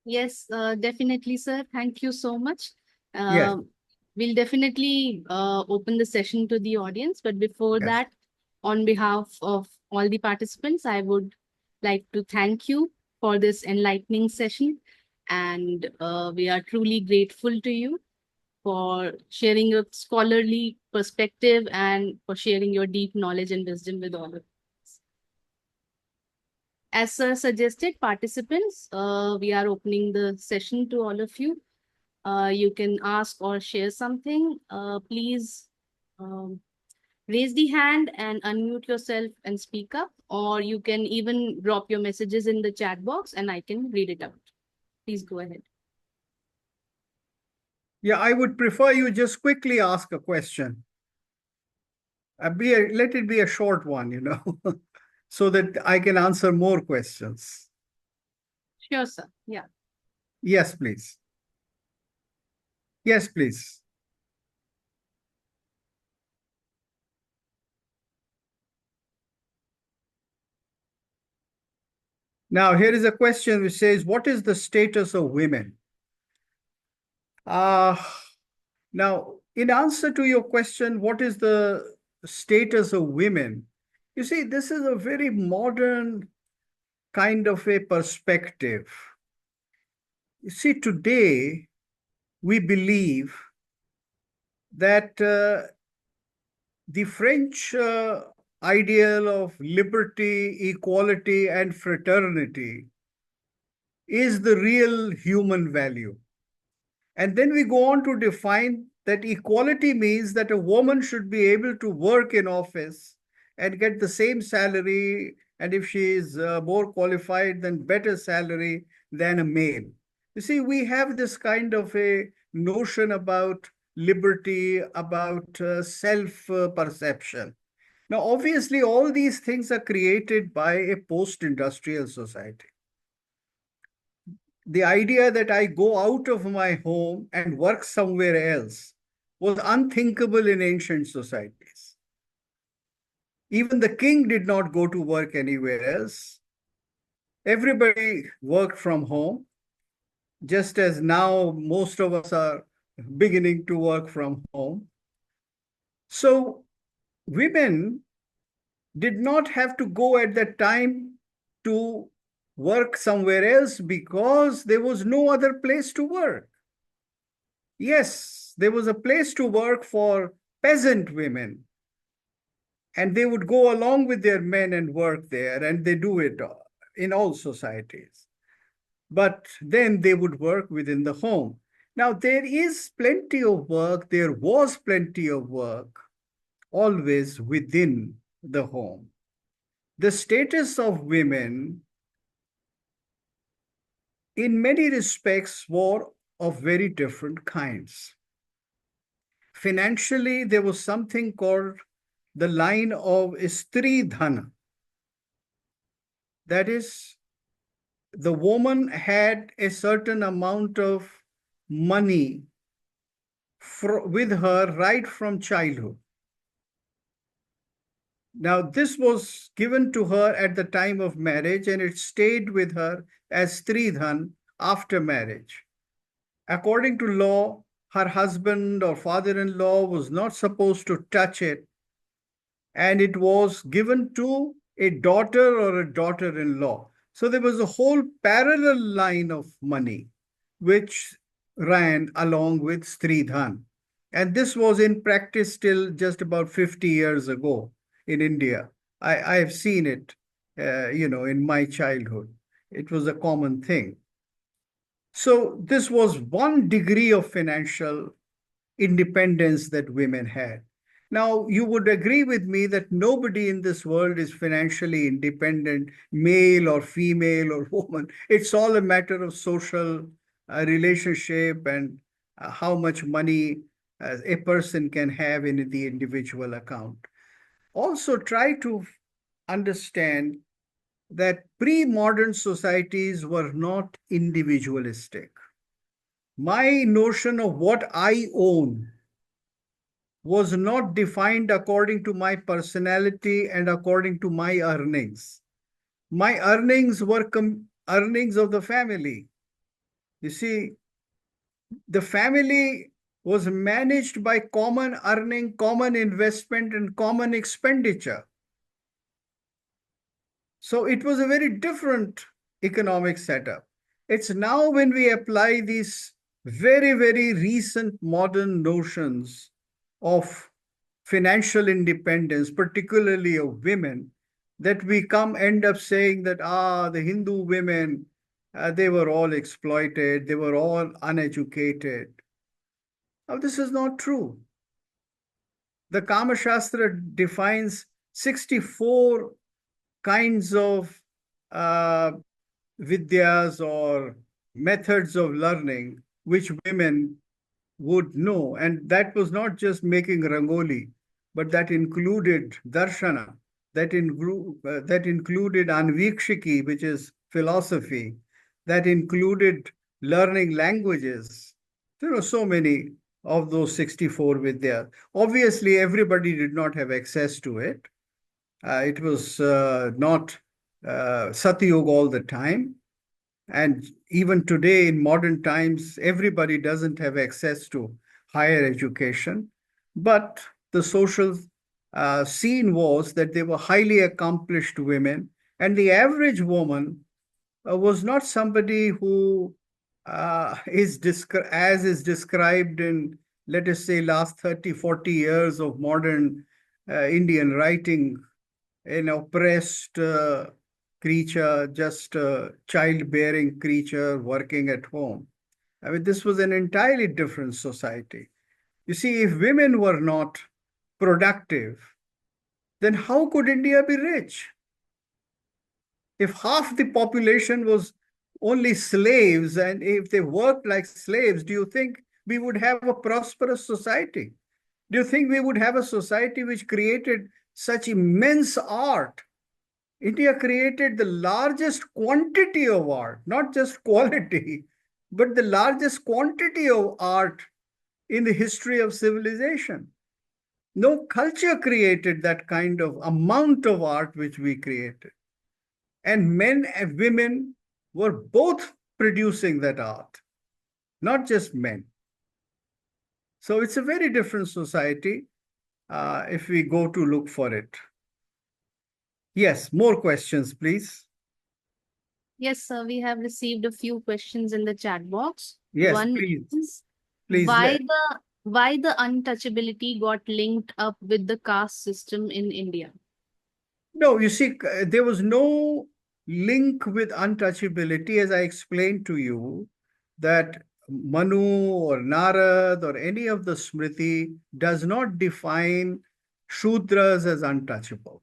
Yes, definitely, sir. Thank you so much. Yes, We'll definitely open the session to the audience. But before yes. that, on behalf of all the participants, I would like to thank you for this enlightening session. And we are truly grateful to you for sharing your scholarly perspective and for sharing your deep knowledge and wisdom with all of us. As sir suggested, participants, we are opening the session to all of you. You can ask or share something. Please um, raise the hand and unmute yourself and speak up, or you can even drop your messages in the chat box and I can read it out. Please go ahead. Yeah, I would prefer you just quickly ask a question. Let it be a short one, so that I can answer more questions. Sure, sir. Yeah. Yes, please. Yes, please. Now, here is a question which says, what is the status of women? Uh, Now, in answer to your question, what is the status of women? You see, this is a very modern kind of a perspective. You see, today we believe that the French ideal of liberty, equality, and fraternity is the real human value. And then we go on to define that equality means that a woman should be able to work in office and get the same salary, and if she is more qualified, then better salary than a male. You see, we have this kind of a notion about liberty, about self perception. Now, obviously, all these things are created by a post industrial society. The idea that I go out of my home and work somewhere else was unthinkable in ancient societies. Even the king did not go to work anywhere else. Everybody worked from home, just as now most of us are beginning to work from home. So women did not have to go at that time to work somewhere else because there was no other place to work. Yes, there was a place to work for peasant women, and they would go along with their men and work there, and they do it in all societies. But then they would work within the home. Now, there is plenty of work, there was plenty of work always within the home. The status of women, in many respects, were of very different kinds. Financially, there was something called the line of Stri Dhana. That is, the woman had a certain amount of money with her right from childhood. Now, this was given to her at the time of marriage, and it stayed with her as Stridhan after marriage. According to law, her husband or father in law was not supposed to touch it, and it was given to a daughter or a daughter in law. So there was a whole parallel line of money which ran along with Stridhan. And this was in practice till just about 50 years ago in India. I have seen it, in my childhood. It was a common thing. So this was one degree of financial independence that women had. Now, you would agree with me that nobody in this world is financially independent, male or female or woman. It's all a matter of social relationship and how much money a person can have in the individual account. Also, try to understand that pre-modern societies were not individualistic. My notion of what I own was not defined according to my personality and according to my earnings. My earnings were earnings of the family. You see, the family was managed by common earning, common investment, and common expenditure. So it was a very different economic setup. It's now when we apply these very, very recent modern notions of financial independence, particularly of women, that we end up saying that, the Hindu women, they were all exploited, they were all uneducated. Now, this is not true. The Kama Shastra defines 64 kinds of uh, vidyas or methods of learning which women would know. And that was not just making rangoli, but that included darshana, that included anvikshiki, which is philosophy, that included learning languages. There are so many of those 64 vidyas. Obviously, everybody did not have access to it. It was not Satyug all the time. And even today, in modern times, everybody doesn't have access to higher education. But the social scene was that they were highly accomplished women. And the average woman was not somebody who as is described in, let us say, last 30, 40 years of modern Indian writing, an oppressed creature, just a childbearing creature working at home. I mean, this was an entirely different society. You see, if women were not productive, then how could India be rich? If half the population was only slaves and if they worked like slaves, do you think we would have a prosperous society? Do you think we would have a society which created such immense art? India created the largest quantity of art, not just quality, but the largest quantity of art in the history of civilization. No culture created that kind of amount of art which we created. And men and women were both producing that art, not just men. So it's a very different society if we go to look for it. Yes, more questions, please. Yes, sir, we have received a few questions in the chat box. Yes, One please, is please let. why the untouchability got linked up with the caste system in India? No, you see, there was no link with untouchability, as I explained to you, that Manu or Narad or any of the Smriti does not define Shudras as untouchable.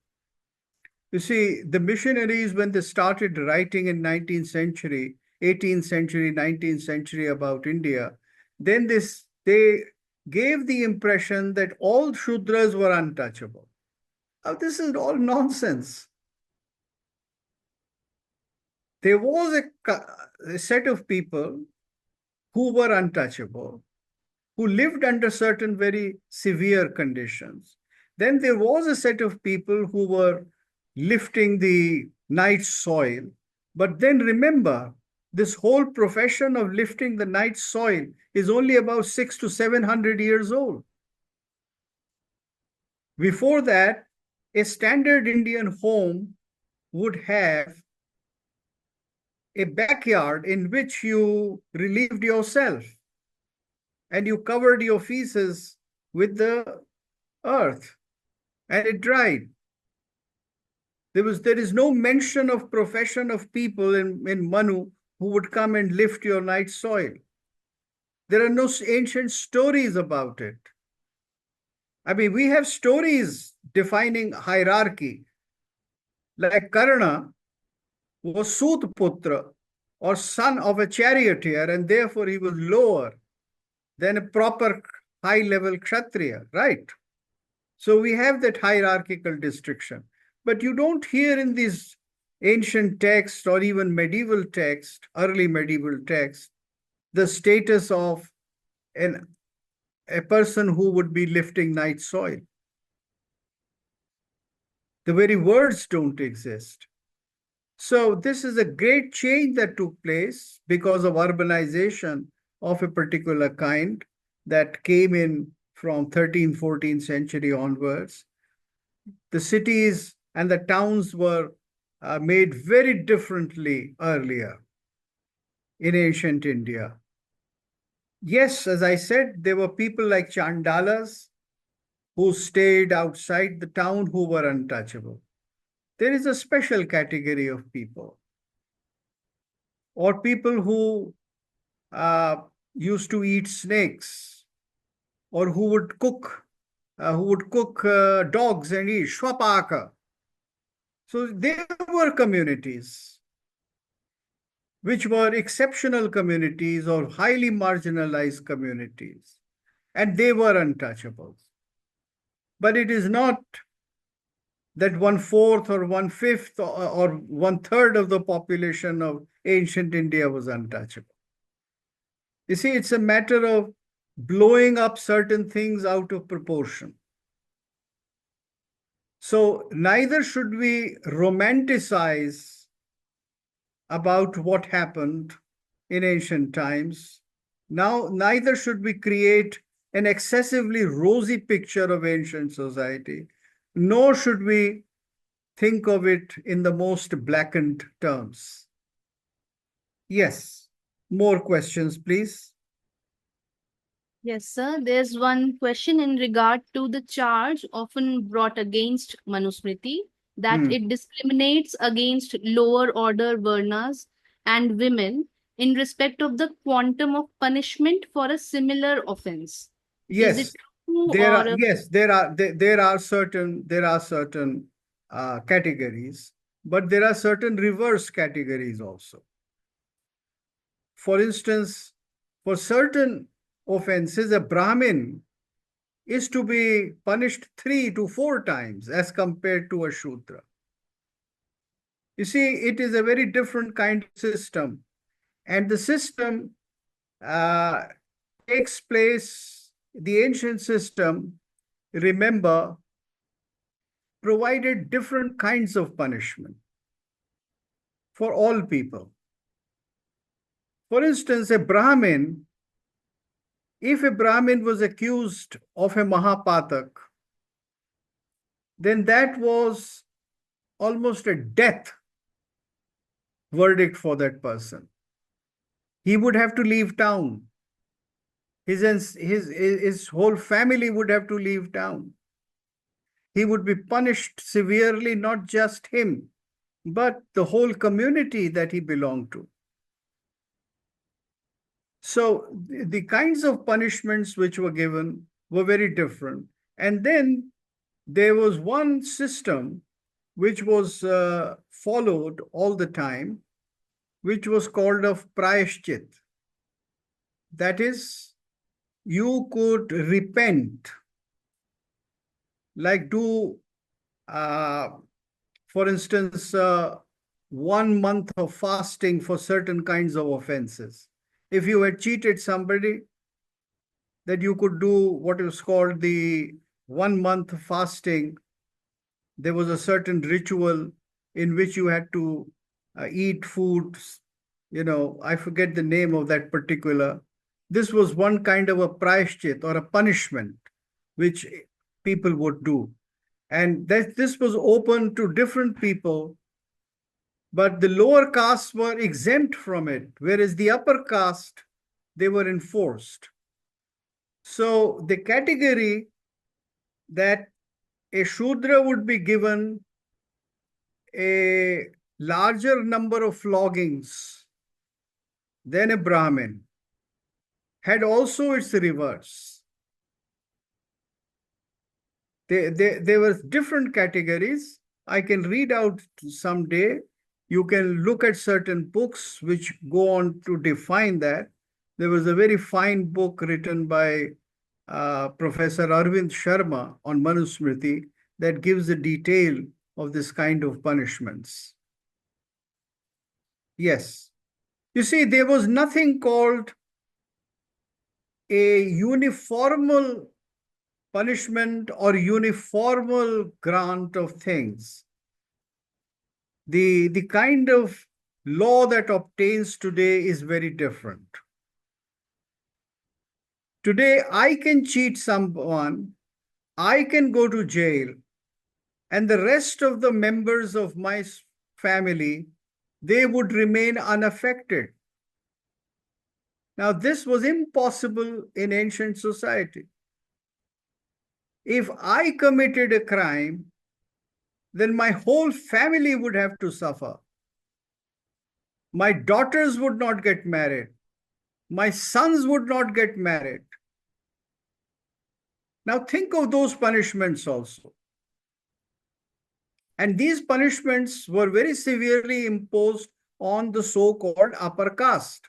You see, the missionaries, when they started writing in 19th century, 18th century, 19th century about India, then they gave the impression that all Shudras were untouchable. Now, this is all nonsense. There was a set of people who were untouchable, who lived under certain very severe conditions. Then there was a set of people who were lifting the night soil. But then remember, this whole profession of lifting the night soil is only about 600 to 700 years old. Before that, a standard Indian home would have a backyard in which you relieved yourself and you covered your feces with the earth and it dried. There is no mention of profession of people in Manu who would come and lift your night soil. There are no ancient stories about it. I mean, we have stories defining hierarchy, like Karna was Sutputra, or son of a charioteer, and therefore he was lower than a proper high level Kshatriya, right? So we have that hierarchical distinction. But you don't hear in these ancient texts or even medieval texts, early medieval texts, the status of an, a person who would be lifting night soil. The very words don't exist. So this is a great change that took place because of urbanization of a particular kind that came in from 13th, 14th century onwards. The cities and the towns were made very differently earlier in ancient India. Yes, as I said, there were people like Chandalas who stayed outside the town who were untouchable. There is a special category of people, or people who uh, used to eat snakes, or who would cook dogs and eat shwapaka. So there were communities which were exceptional communities or highly marginalized communities, and they were untouchables. But it is not that one fourth or one fifth or one third of the population of ancient India was untouchable. You see, it's a matter of blowing up certain things out of proportion. So neither should we romanticize about what happened in ancient times. Now, neither should we create an excessively rosy picture of ancient society, nor should we think of it in the most blackened terms. Yes, more questions, please. Yes, sir. There's one question in regard to the charge often brought against Manu Smriti that Hmm. it discriminates against lower order Varnas and women in respect of the quantum of punishment for a similar offense. Is it Yes, true or there are certain categories, but there are certain reverse categories also. For instance, for certain offenses, a Brahmin is to be punished 3 to 4 times as compared to a Shudra. You see, it is a very different kind of system, and the system uh, takes place, the ancient system, remember, provided different kinds of punishment for all people. For instance, a Brahmin, if a Brahmin was accused of a Mahapatak, then that was almost a death verdict for that person. He would have to leave town. His whole family would have to leave town. He would be punished severely, not just him, but the whole community that he belonged to. So the kinds of punishments which were given were very different. And then there was one system which was followed all the time, which was called of prayashchit. That is, you could repent, like do, uh, for instance, 1 month of fasting for certain kinds of offenses. If you had cheated somebody, that you could do what is called the 1 month fasting. There was a certain ritual in which you had to eat foods. I forget the name of that particular. This was one kind of a prayashchit or a punishment which people would do. And that this was open to different people, but the lower castes were exempt from it, whereas the upper caste, they were enforced. So the category that a Shudra would be given a larger number of floggings than a Brahmin had also its reverse. There were different categories. I can read out someday. You can look at certain books which go on to define that. There was a very fine book written by Professor Arvind Sharma on Manu Smriti that gives a detail of this kind of punishments. Yes. You see, there was nothing called a uniformal punishment or uniformal grant of things. The kind of law that obtains today is very different. Today, I can cheat someone, I can go to jail, and the rest of the members of my family, they would remain unaffected. Now, this was impossible in ancient society. If I committed a crime, then my whole family would have to suffer. My daughters would not get married. My sons would not get married. Now think of those punishments also. And these punishments were very severely imposed on the so-called upper caste.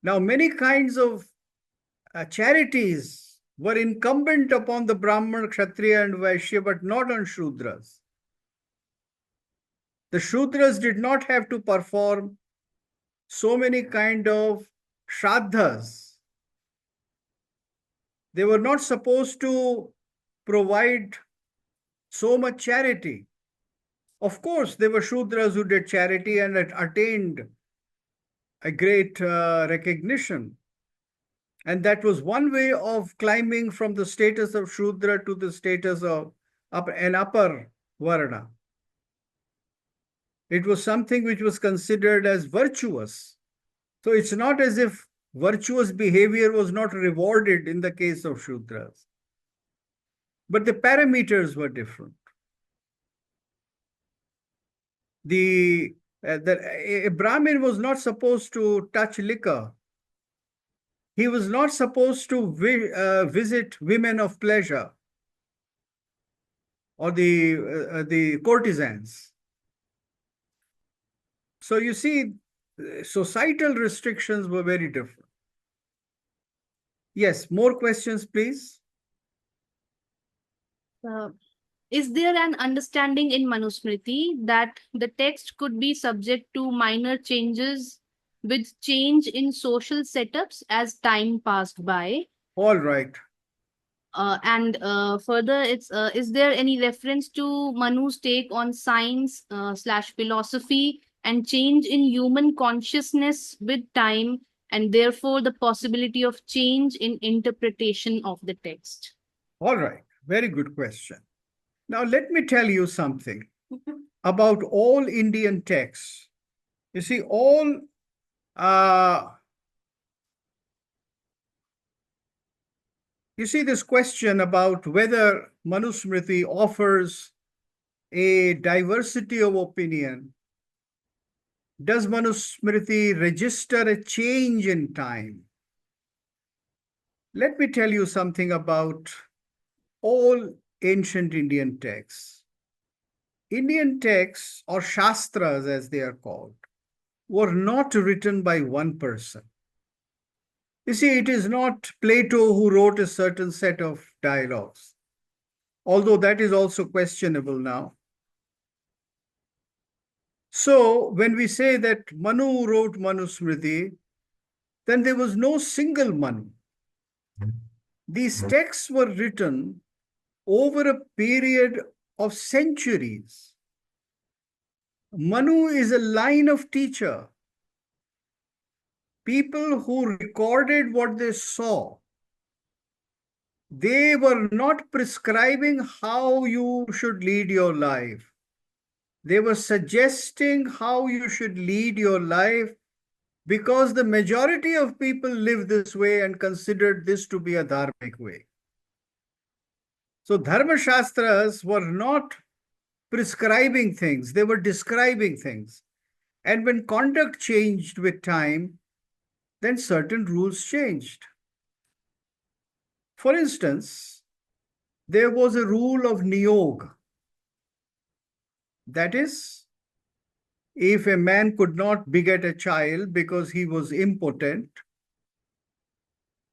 Now, many kinds of charities were incumbent upon the Brahman, Kshatriya, and Vaishya, but not on Shudras. The Shudras did not have to perform so many kind of shraddhas. They were not supposed to provide so much charity. Of course, there were Shudras who did charity and attained a great recognition. And that was one way of climbing from the status of Shudra to the status of an upper Varna. It was something which was considered as virtuous. So it's not as if virtuous behavior was not rewarded in the case of Shudras. But the parameters were different. A Brahmin was not supposed to touch liquor. He was not supposed to visit women of pleasure or the courtesans. So you see, societal restrictions were very different. Yes, more questions, please. Is there an understanding in Manusmriti that the text could be subject to minor changes with change in social setups as time passed by? All right. Further, is there any reference to Manu's take on science slash philosophy and change in human consciousness with time, and therefore the possibility of change in interpretation of the text? All right. Very good question. Now, let me tell you something about all Indian texts. You see, this question about whether Manusmriti offers a diversity of opinion. Does Manusmriti register a change in time? Let me tell you something about all ancient Indian texts. Indian texts, or shastras as they are called, were not written by one person. You see, it is not Plato who wrote a certain set of dialogues, although that is also questionable now. So when we say that Manu wrote Manusmriti, then there was no single Manu. These texts were written over a period of centuries. Manu is a line of teacher. People who recorded what they saw. They were not prescribing how you should lead your life. They were suggesting how you should lead your life because the majority of people live this way and considered this to be a dharmic way. So Dharma Shastras were not prescribing things, they were describing things. And when conduct changed with time, then certain rules changed. For instance, there was a rule of niyog. That is, if a man could not beget a child because he was impotent,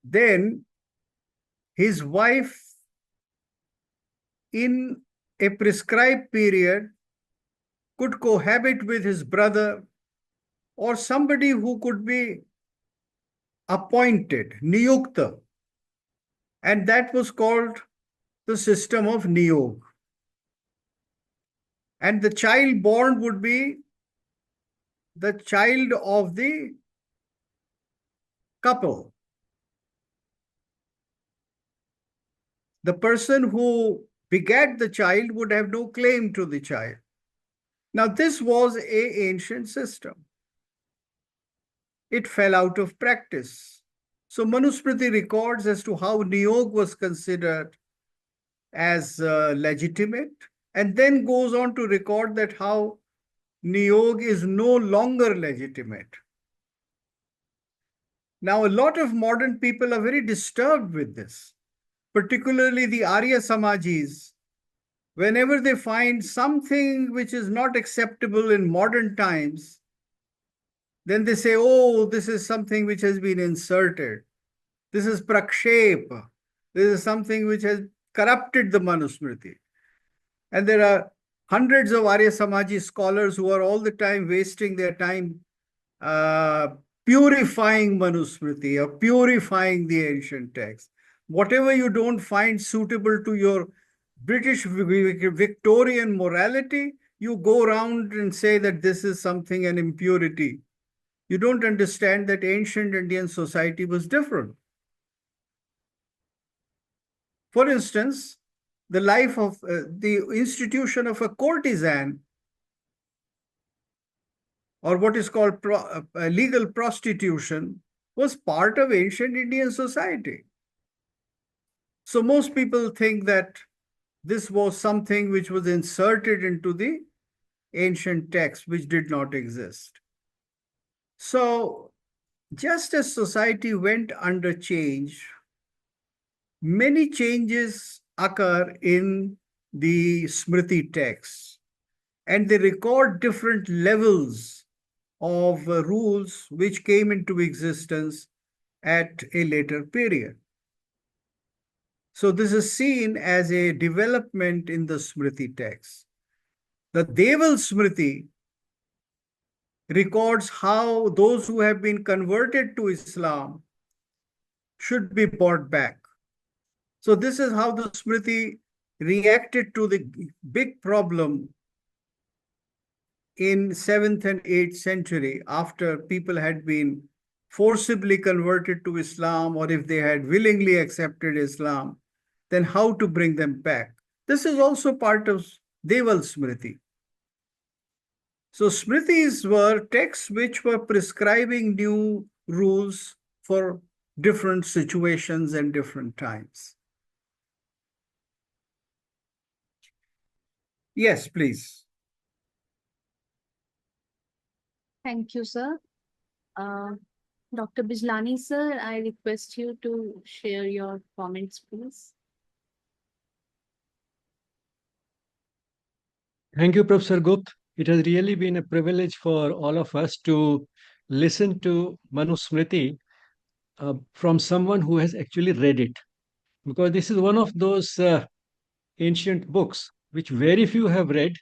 then his wife, in a prescribed period, could cohabit with his brother or somebody who could be appointed, niyukta. And that was called the system of niyog. And the child born would be the child of the couple. The person who begat the child would have no claim to the child. Now, this was an ancient system. It fell out of practice. So, Manu Smriti records as to how niyog was considered as legitimate, and then goes on to record that how niyog is no longer legitimate. Now, a lot of modern people are very disturbed with this, particularly the Arya Samajis. Whenever they find something which is not acceptable in modern times, then they say, oh, this is something which has been inserted. This is prakshep. This is something which has corrupted the Manusmriti. And there are hundreds of Arya Samaji scholars who are all the time wasting their time purifying Manusmriti or purifying the ancient text. Whatever you don't find suitable to your British Victorian morality, you go around and say that this is something, an impurity. You don't understand that ancient Indian society was different. For instance, the life of the institution of a courtesan, or what is called legal prostitution, was part of ancient Indian society. So most people think that this was something which was inserted into the ancient text, which did not exist. So just as society went under change, many changes occur in the Smriti texts, and they record different levels of rules which came into existence at a later period. So this is seen as a development in the Smriti text. The Deval Smriti records how those who have been converted to Islam should be brought back. So this is how the Smriti reacted to the big problem in 7th and 8th century, after people had been forcibly converted to Islam, or if they had willingly accepted Islam, then how to bring them back. This is also part of Deval Smriti. So Smritis were texts which were prescribing new rules for different situations and different times. Yes, please. Thank you, sir. Dr. Bijlani, sir, I request you to share your comments, please. Thank you, Professor Gupt. It has really been a privilege for all of us to listen to Manu Smriti from someone who has actually read it. Because this is one of those ancient books which very few have read,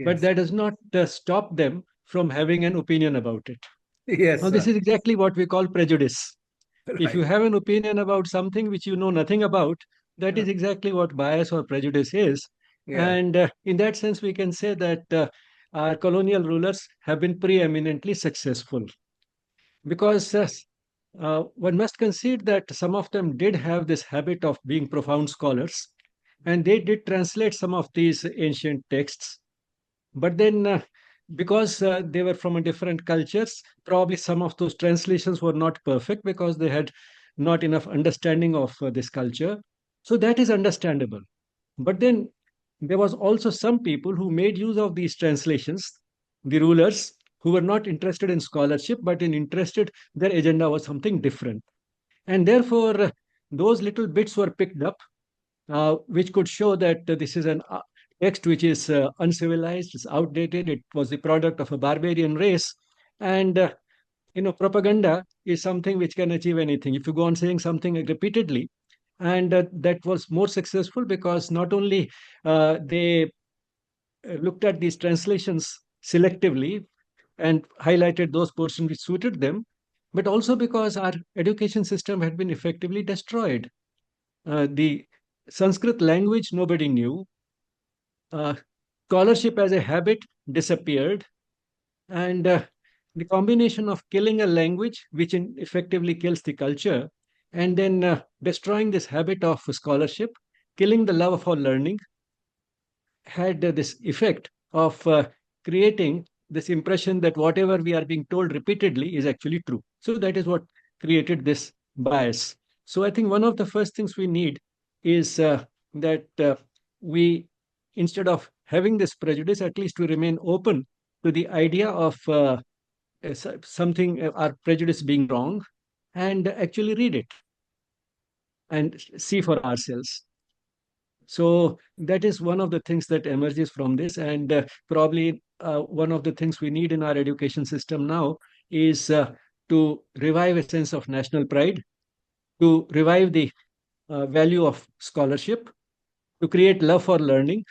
but Yes. that does not stop them from having an opinion about it. Yes, Now, this sir. is exactly what we call prejudice. If you Right. have an opinion about something which you know nothing about, that is exactly what bias or prejudice is. Yeah. And in that sense, we can say that our colonial rulers have been preeminently successful because one must concede that some of them did have this habit of being profound scholars, and they did translate some of these ancient texts. But then, because they were from a different cultures, probably some of those translations were not perfect because they had not enough understanding of this culture. So that is understandable. But then there was also some people who made use of these translations, the rulers who were not interested in scholarship, but in interested, their agenda was something different. And therefore, those little bits were picked up, which could show that this is an text which is uncivilized, it's outdated, it was the product of a barbarian race. And propaganda is something which can achieve anything. If you go on saying something repeatedly, and that was more successful because not only they looked at these translations selectively and highlighted those portions which suited them, but also because our education system had been effectively destroyed. The Sanskrit language nobody knew. Uh, Scholarship as a habit disappeared, and the combination of killing a language, which effectively kills the culture, and then destroying this habit of scholarship, killing the love for learning, had this effect of creating this impression that whatever we are being told repeatedly is actually true. So that is what created this bias. So I think one of the first things we need is that we, instead of having this prejudice, at least we remain open to the idea of something, our prejudice being wrong, and actually read it and see for ourselves. So that is one of the things that emerges from this, and probably one of the things we need in our education system now is to revive a sense of national pride, to revive the value of scholarship, to create love for learning,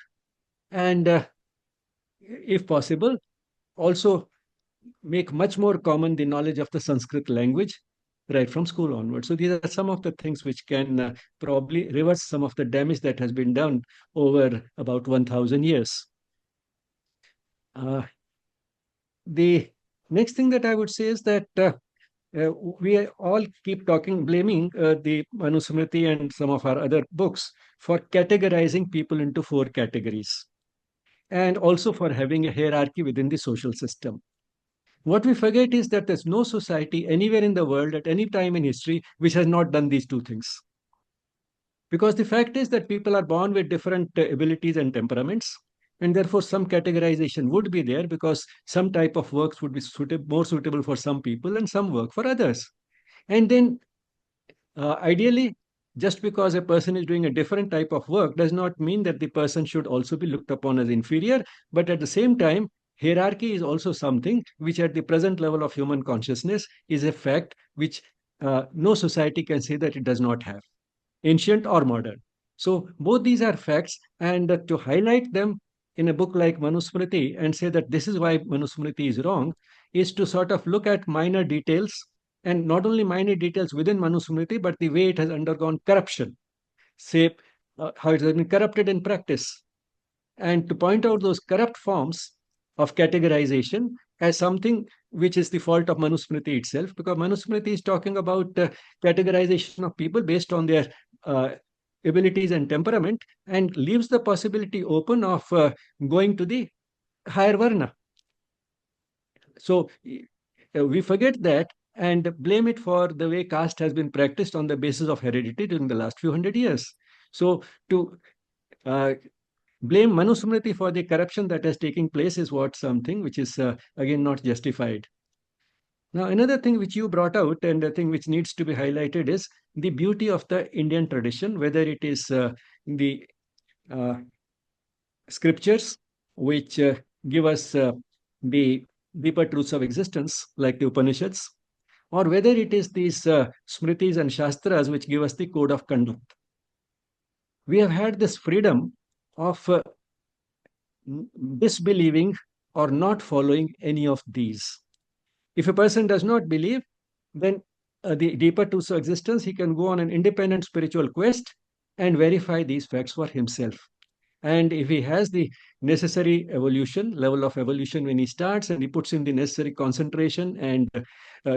and if possible, also make much more common the knowledge of the Sanskrit language right from school onwards. So these are some of the things which can probably reverse some of the damage that has been done over about 1,000 years. The next thing that I would say is that we all keep blaming the Manu Smriti and some of our other books for categorizing people into 4 categories, and also for having a hierarchy within the social system. What we forget is that there's no society anywhere in the world at any time in history which has not done these 2 things. Because the fact is that people are born with different abilities and temperaments, and therefore some categorization would be there because some type of works would be more suitable for some people and some work for others. And then ideally, just because a person is doing a different type of work does not mean that the person should also be looked upon as inferior. But at the same time, hierarchy is also something which, at the present level of human consciousness, is a fact which no society can say that it does not have, ancient or modern. So both these are facts, and to highlight them in a book like Manusmriti and say that this is why Manusmriti is wrong is to sort of look at minor details, and not only minor details within Manusmriti, but the way it has undergone corruption, say how it has been corrupted in practice, and to point out those corrupt forms of categorization as something which is the fault of Manusmriti itself, because Manusmriti is talking about categorization of people based on their uh, abilities and temperament, and leaves the possibility open of going to the higher varna. So we forget that and blame it for the way caste has been practiced on the basis of heredity during the last few hundred years. So to uh, blame Manusmriti for the corruption that has taken place is what something which is again not justified. Now, another thing which you brought out and the thing which needs to be highlighted is the beauty of the Indian tradition, whether it is the uh, scriptures which give us the deeper truths of existence, like the Upanishads, or whether it is these smritis and shastras which give us the code of conduct. We have had this freedom of disbelieving or not following any of these. If a person does not believe, then the deeper truths of existence, he can go on an independent spiritual quest and verify these facts for himself. And if he has the necessary level of evolution when he starts, and he puts in the necessary concentration and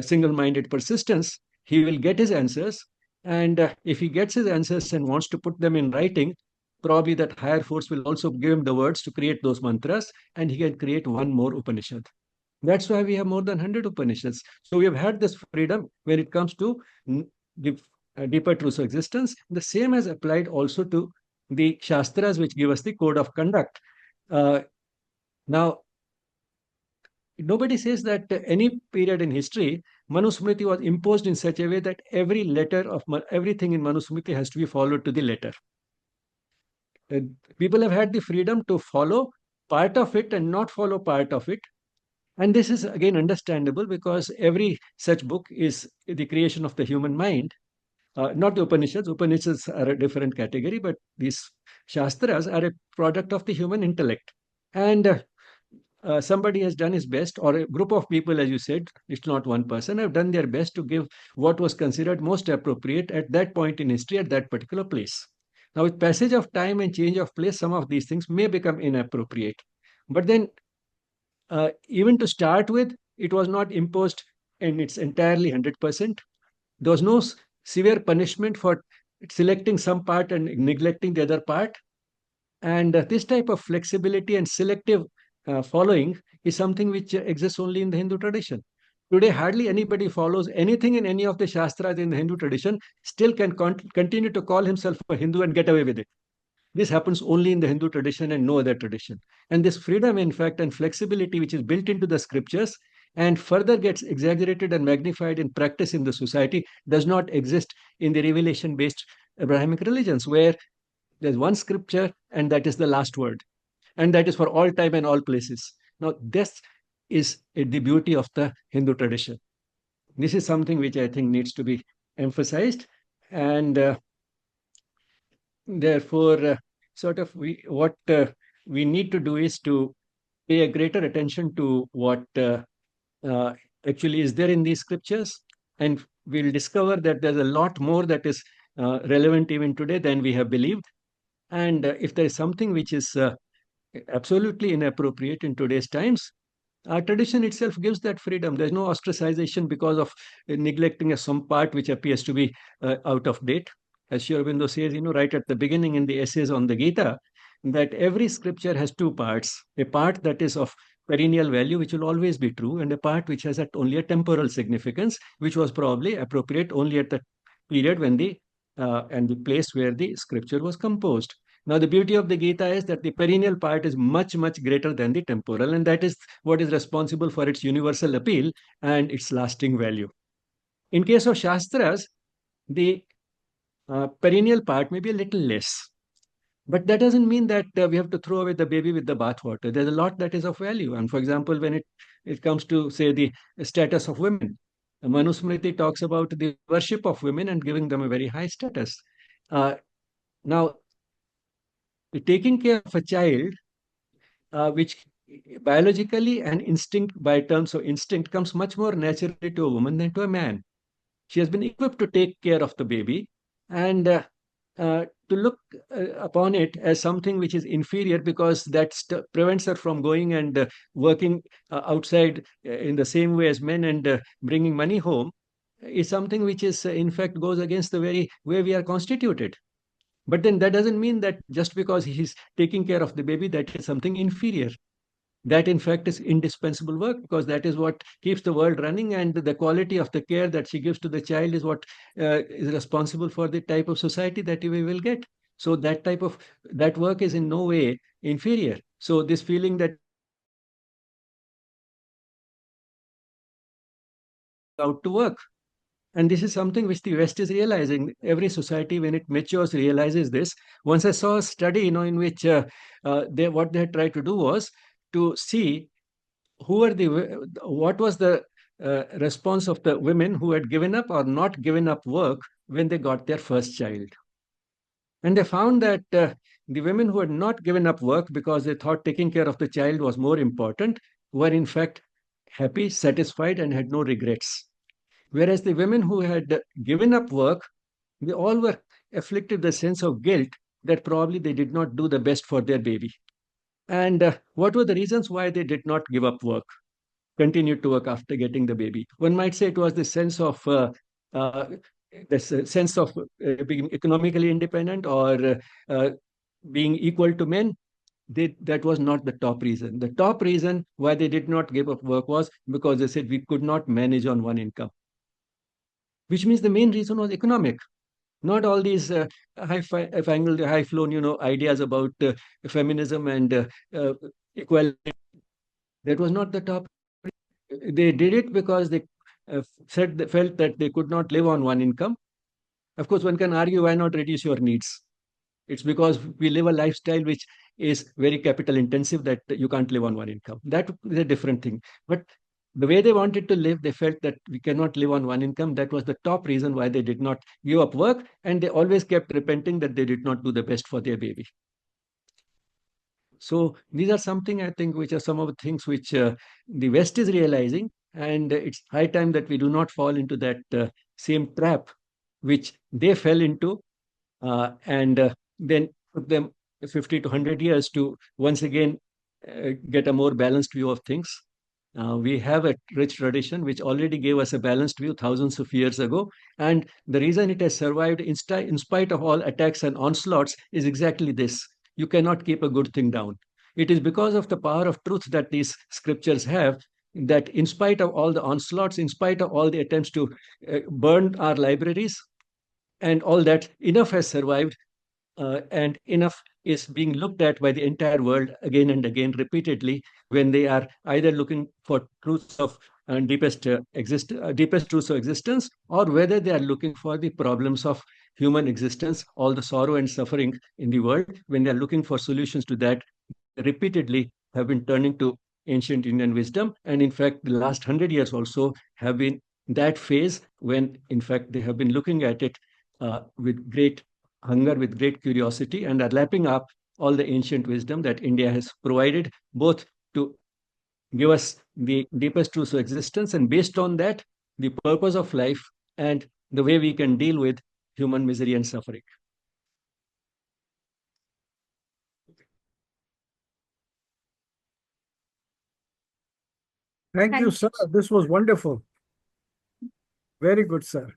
single-minded persistence, he will get his answers. And if he gets his answers and wants to put them in writing, probably that higher force will also give him the words to create those mantras, and he can create one more Upanishad. That's why we have more than 100 Upanishads. So we have had this freedom when it comes to the deeper truths of existence. The same has applied also to the Shastras, which give us the code of conduct. Now, nobody says that any period in history Manu Smriti was imposed in such a way that every letter of everything in Manu Smriti has to be followed to the letter. Uh, People have had the freedom to follow part of it and not follow part of it. And this is again understandable because every such book is the creation of the human mind. Not the Upanishads. Upanishads are a different category, but these Shastras are a product of the human intellect. And somebody has done his best, or a group of people, as you said, it's not one person, have done their best to give what was considered most appropriate at that point in history, at that particular place. Now, with passage of time and change of place, some of these things may become inappropriate. But then, even to start with, it was not imposed and it's entirely 100%. There was no severe punishment for selecting some part and neglecting the other part. And this type of flexibility and selective following is something which exists only in the Hindu tradition. Today, hardly anybody follows anything in any of the Shastras in the Hindu tradition, still can continue to call himself a Hindu and get away with it. This happens only in the Hindu tradition and no other tradition. And this freedom, in fact, and flexibility, which is built into the scriptures and further gets exaggerated and magnified in practice in the society, does not exist in the revelation based Abrahamic religions, where there's one scripture and that is the last word. And that is for all time and all places. Now, this is the beauty of the Hindu tradition. This is something which I think needs to be emphasized. And therefore, what we need to do is to pay a greater attention to what uh, actually is there in these scriptures, and we'll discover that there's a lot more that is relevant even today than we have believed. And if there is something which is absolutely inappropriate in today's times, our tradition itself gives that freedom. There's no ostracization because of neglecting some part which appears to be out of date. As Sri Aurobindo says, right at the beginning in the essays on the Gita, that every scripture has two parts: a part that is of perennial value, which will always be true, and a part which has only a temporal significance, which was probably appropriate only at the period when and the place where the scripture was composed. Now, the beauty of the Gita is that the perennial part is much, much greater than the temporal, and that is what is responsible for its universal appeal and its lasting value. In case of Shastras, the perennial part may be a little less. But that doesn't mean that we have to throw away the baby with the bathwater. There's a lot that is of value. And for example, when it comes to, say, the status of women, Manu Smriti talks about the worship of women and giving them a very high status. Now, taking care of a child, which biologically and instinct, by terms of instinct, comes much more naturally to a woman than to a man. She has been equipped to take care of the baby and to look upon it as something which is inferior because that prevents her from going and working outside in the same way as men and bringing money home is something which is, in fact, goes against the very way we are constituted. But then that doesn't mean that just because he's taking care of the baby, that is something inferior. That, in fact, is indispensable work because that is what keeps the world running, and the quality of the care that she gives to the child is what is responsible for the type of society that we will get. So that work is in no way inferior. So this feeling that out to work. And this is something which the West is realizing. Every society, when it matures, realizes this. Once I saw a study, in which what they tried to do was to see what was the response of the women who had given up or not given up work when they got their first child. And they found that the women who had not given up work because they thought taking care of the child was more important were in fact happy, satisfied, and had no regrets. Whereas the women who had given up work, they all were afflicted with a sense of guilt that probably they did not do the best for their baby. And what were the reasons why they did not give up work, continued to work after getting the baby? One might say it was the sense of uh, being economically independent or being equal to men. That was not the top reason. The top reason why they did not give up work was because they said we could not manage on one income, which means the main reason was economic, not all these high-fangled, high-flown, ideas about feminism and equality. That was not the top. They did it because they felt that they could not live on one income. Of course, one can argue, why not reduce your needs? It's because we live a lifestyle which is very capital intensive that you can't live on one income. That is a different thing. But the way they wanted to live, they felt that we cannot live on one income. That was the top reason why they did not give up work. And they always kept repenting that they did not do the best for their baby. So these are something, I think, which are some of the things which the West is realizing. And it's high time that we do not fall into that same trap which they fell into, and then took them 50 to 100 years to once again get a more balanced view of things. We have a rich tradition which already gave us a balanced view thousands of years ago. And the reason it has survived in spite of all attacks and onslaughts is exactly this: you cannot keep a good thing down. It is because of the power of truth that these scriptures have, that in spite of all the onslaughts, in spite of all the attempts to burn our libraries, and all that, enough has survived, and enough is being looked at by the entire world again and again repeatedly, when they are either looking for truths of deepest truths of existence, or whether they are looking for the problems of human existence, all the sorrow and suffering in the world. When they are looking for solutions to that, repeatedly have been turning to ancient Indian wisdom. And in fact, the last 100 years also have been that phase when, in fact, they have been looking at it with great hunger, with great curiosity, and are lapping up all the ancient wisdom that India has provided, both to give us the deepest truths of existence, and based on that, the purpose of life and the way we can deal with human misery and suffering. Thank you, Thank sir. you. This was wonderful. Very good, sir.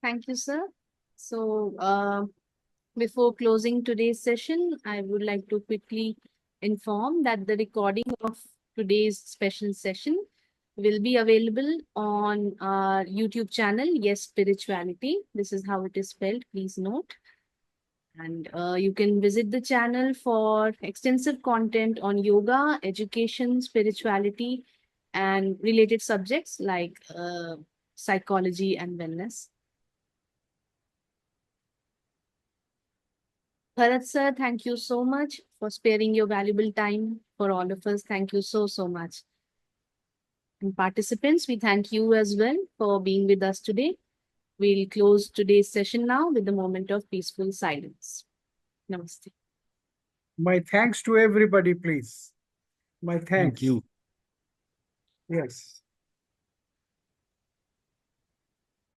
Thank you, sir. So, before closing today's session, I would like to quickly inform that the recording of today's special session will be available on our YouTube channel, Yes Spirituality. This is how it is spelled, please note. And you can visit the channel for extensive content on yoga, education, spirituality, and related subjects like psychology and wellness. Bharat sir, thank you so much for sparing your valuable time for all of us. Thank you so, so much. And participants, we thank you as well for being with us today. We'll close today's session now with a moment of peaceful silence. Namaste. My thanks to everybody, please. My thanks. Thank you. Yes.